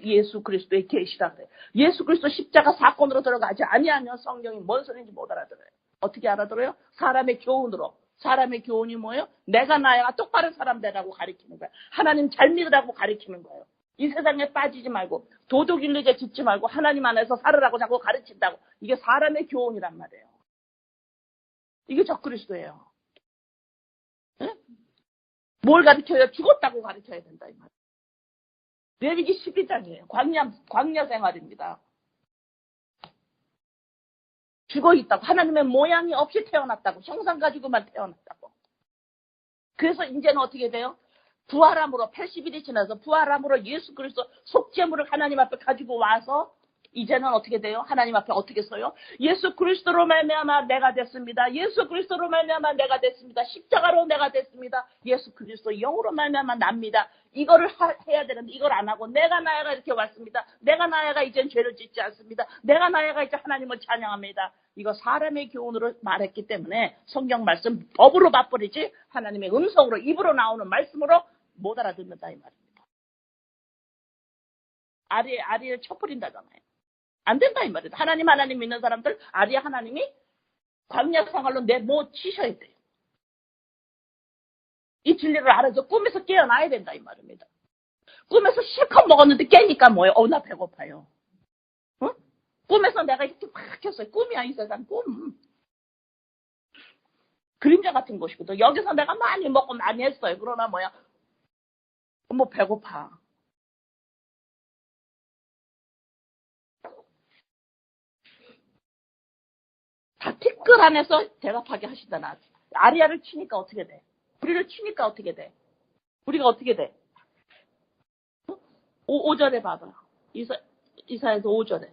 예수 그리스도의 계시라 그래요. 예수 그리스도 십자가 사건으로 들어가지 아니하면 성경이 뭔 소리인지 못 알아들어요. 어떻게 알아들어요? 사람의 교훈으로. 사람의 교훈이 뭐예요? 내가 나야 똑바른 사람 되라고 가르치는 거야. 하나님 잘 믿으라고 가르치는 거예요. 이 세상에 빠지지 말고 도둑일리게 짓지 말고 하나님 안에서 살으라고 자꾸 가르친다고. 이게 사람의 교훈이란 말이에요. 이게 적그리스도예요. 응? 뭘 가르쳐요? 죽었다고 가르쳐야 된다 이 말이에요. 레위기 12장이에요. 광야 생활입니다. 죽어있다고. 하나님의 모양이 없이 태어났다고. 형상 가지고만 태어났다고. 그래서 이제는 어떻게 돼요? 부활함으로 80일이 지나서 부활함으로 예수 그리스도 속죄물을 하나님 앞에 가지고 와서 이제는 어떻게 돼요? 하나님 앞에 어떻게 써요? 예수 그리스도로 말미암아 내가 됐습니다. 예수 그리스도로 말미암아 내가 됐습니다. 십자가로 내가 됐습니다. 예수 그리스도 영으로 말미암아 납니다. 이거를 해야 되는데 이걸 안 하고 내가 나야가 이렇게 왔습니다. 내가 나야가 이젠 죄를 짓지 않습니다. 내가 나야가 이제 하나님을 찬양합니다. 이거 사람의 교훈으로 말했기 때문에 성경 말씀 법으로 맞버리지 하나님의 음성으로 입으로 나오는 말씀으로 못 알아듣는다 이 말입니다. 아리를 쳐버린다잖아요. 안 된다 이 말이에요. 하나님 믿는 사람들 아리아 하나님이 광야 생활로 뭐 치셔야 돼요. 이 진리를 알아서 꿈에서 깨어나야 된다 이 말입니다. 꿈에서 실컷 먹었는데 깨니까 뭐예요? 나 배고파요. 응? 꿈에서 내가 이렇게 막 켰어요. 꿈이야 이 세상 꿈. 그림자 같은 것이거든. 여기서 내가 많이 먹고 많이 했어요. 그러나 뭐야? 배고파. 다 티끌 안에서 대답하게 하시다 나. 아리아를 치니까 어떻게 돼? 우리를 치니까 어떻게 돼? 우리가 어떻게 돼? 5절에 봐봐. 이사에서 5절에.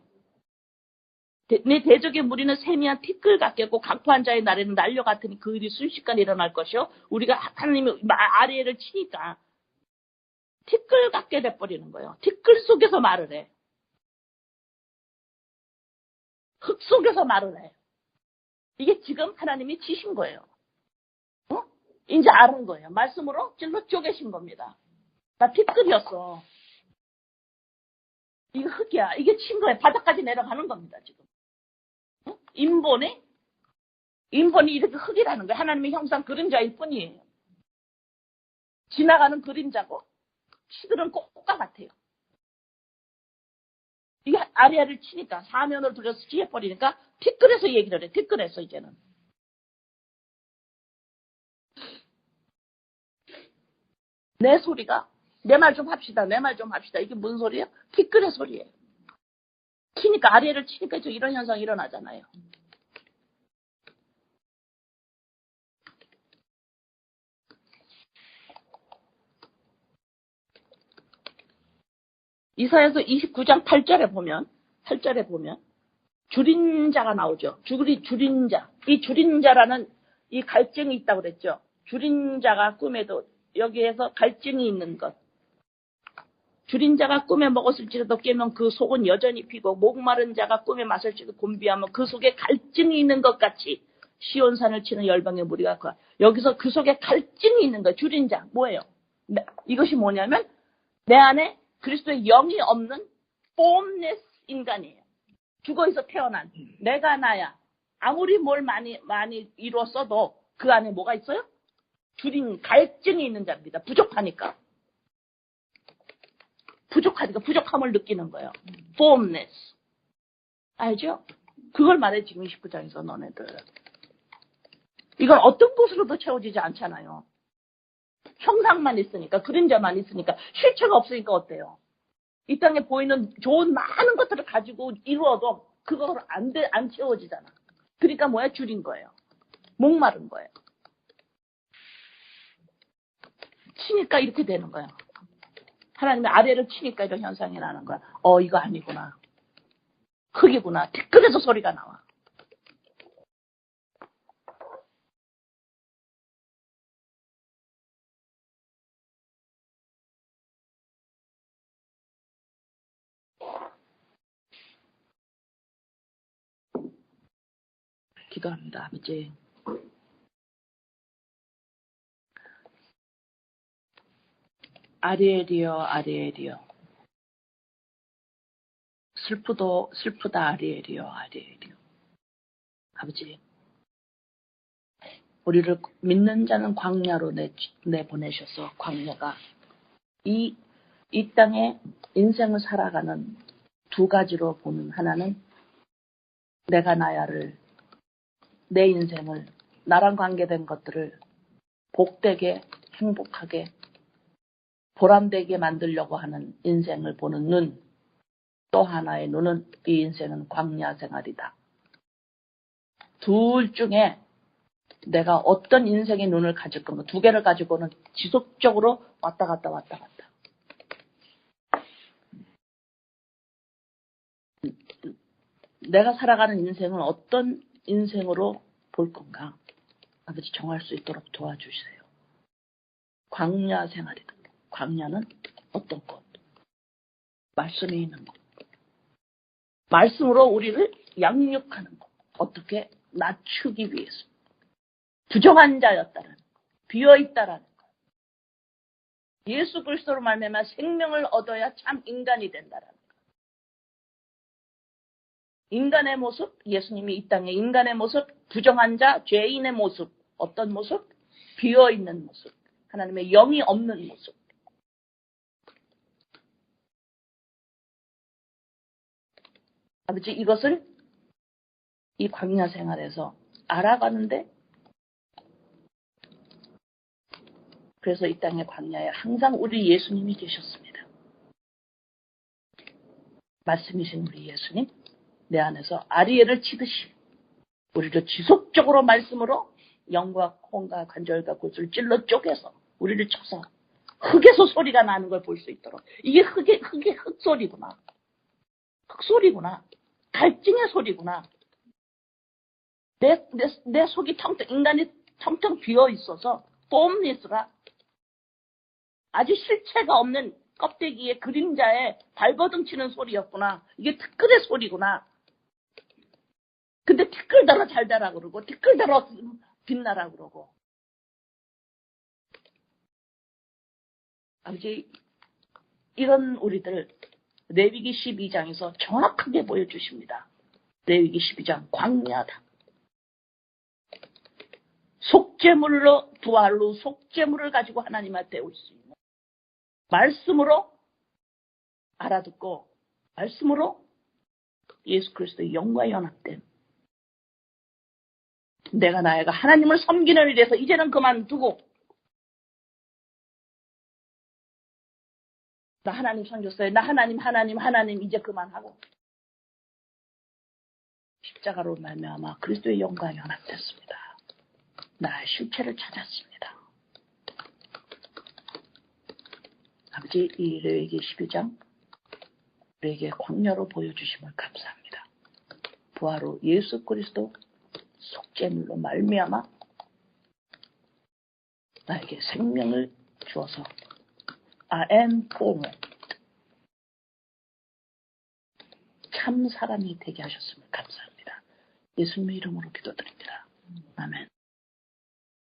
내 대적의 무리는 세미한 티끌 같겠고 강포한 자의 날에는 날려 같으니 그 일이 순식간에 일어날 것이요. 우리가 하나님이 아리엘을 치니까 티끌 같게 돼버리는 거예요. 티끌 속에서 말을 해. 흙 속에서 말을 해. 이게 지금 하나님이 치신 거예요. 이제 아는 거예요. 말씀으로 찔러 쪼개신 겁니다. 나 티끌이었어. 이거 흙이야. 이게 친 거예요. 바닥까지 내려가는 겁니다, 지금. 인본이 이렇게 흙이라는 거예요. 하나님의 형상 그림자일 뿐이에요. 지나가는 그림자고, 치들은 꽃과 같아요. 이게 아리아를 치니까, 사면으로 들여서 치해버리니까, 티끌에서 얘기를 해. 티끌에서 이제는. 내 소리가, 내 말 좀 합시다. 이게 무슨 소리예요? 티끌의 소리예요. 치니까, 아리아를 치니까 이런 현상이 일어나잖아요. 이사야서 29장 8절에 보면 줄인 자가 나오죠. 줄인 자. 이 줄인 자라는 이 갈증이 있다고 그랬죠. 줄인 자가 꿈에도 여기에서 갈증이 있는 것. 줄인 자가 꿈에 먹었을지라도 깨면 그 속은 여전히 피고 목마른 자가 꿈에 마실지라도 곤비하면 그 속에 갈증이 있는 것 같이 시온산을 치는 열방의 무리가 여기서 그 속에 갈증이 있는 거예요. 줄인 자. 뭐예요? 이것이 뭐냐면 내 안에 그리스도의 영이 없는 formless 인간이에요. 죽어있어 태어난 내가 나야. 아무리 뭘 많이 이뤘어도 그 안에 뭐가 있어요? 줄인 갈증이 있는 자입니다. 부족하니까 부족함을 느끼는 거예요. formless. 알죠? 그걸 말해 지금 29장에서 너네들. 이건 어떤 것으로도 채워지지 않잖아요. 형상만 있으니까, 그림자만 있으니까, 실체가 없으니까 어때요? 이 땅에 보이는 좋은 많은 것들을 가지고 이루어도 그거로 안 채워지잖아. 그러니까 뭐야? 줄인 거예요. 목마른 거예요. 치니까 이렇게 되는 거예요. 하나님의 아래를 치니까 이런 현상이 나는 거야. 이거 아니구나. 흙이구나. 티끌에서 소리가 나와. 기도합니다. 아버지. 아리엘이여. 슬프다 아리엘이여. 아버지. 우리를 믿는 자는 광야로 내보내셔서 광야가 이 땅에 인생을 살아가는 두 가지로 보는 하나는 내가 나야를 내 인생을 나랑 관계된 것들을 복되게 행복하게 보람되게 만들려고 하는 인생을 보는 눈, 또 하나의 눈은 이 인생은 광야 생활이다. 둘 중에 내가 어떤 인생의 눈을 가질 건가, 두 개를 가지고는 지속적으로 왔다 갔다. 내가 살아가는 인생은 어떤 인생으로 볼 건가? 아버지 정할 수 있도록 도와주세요. 광야 생활이다. 광야는 어떤 곳? 말씀이 있는 곳. 말씀으로 우리를 양육하는 것. 어떻게 낮추기 위해서. 부정한 자였다라는 것. 비어있다라는 것. 예수 그리스도로 말미암아 생명을 얻어야 참 인간이 된다라는 것. 인간의 모습, 예수님이 이 땅에 인간의 모습, 부정한 자, 죄인의 모습. 어떤 모습? 비어있는 모습. 하나님의 영이 없는 모습. 아버지 이것을 이 광야 생활에서 알아가는데 그래서 이 땅의 광야에 항상 우리 예수님이 계셨습니다. 말씀이신 우리 예수님 내 안에서 아리엘을 치듯이 우리를 지속적으로 말씀으로 영과 콩과 관절과骨을 찔러 쪼개서 우리를 쳐서 흙에서 소리가 나는 걸 볼 수 있도록 이게 흙소리구나. 흙소리구나. 갈증의 소리구나. 내 속이 인간이 텅텅 비어 있어서 폼리스라 아주 실체가 없는 껍데기의 그림자에 발버둥 치는 소리였구나. 이게 티끌의 소리구나. 근데 티끌더러 잘 되라 그러고 티끌더러 빛나라 그러고. 아버지, 이런 우리들 레위기 12장에서 정확하게 보여주십니다. 레위기 12장 광야다. 속죄물로 부활로 속죄물을 가지고 하나님한테 올 수 있는 말씀으로 알아듣고 말씀으로 예수 그리스도의 영과 연합된 내가 나이가 하나님을 섬기는 일에서 이제는 그만두고 나 하나님 섬겼어요. 나 하나님 이제 그만하고 십자가로 말미암아 그리스도의 영과 연합됐습니다. 나의 실체를 찾았습니다. 아버지, 이 레위기 12장 우리에게 광야로 보여주심을 감사합니다. 부활로 예수 그리스도 속죄물로 말미암아 나에게 생명을 주어서 I am born 참 사람이 되게 하셨음을 감사합니다. 예수님의 이름으로 기도드립니다. 아멘.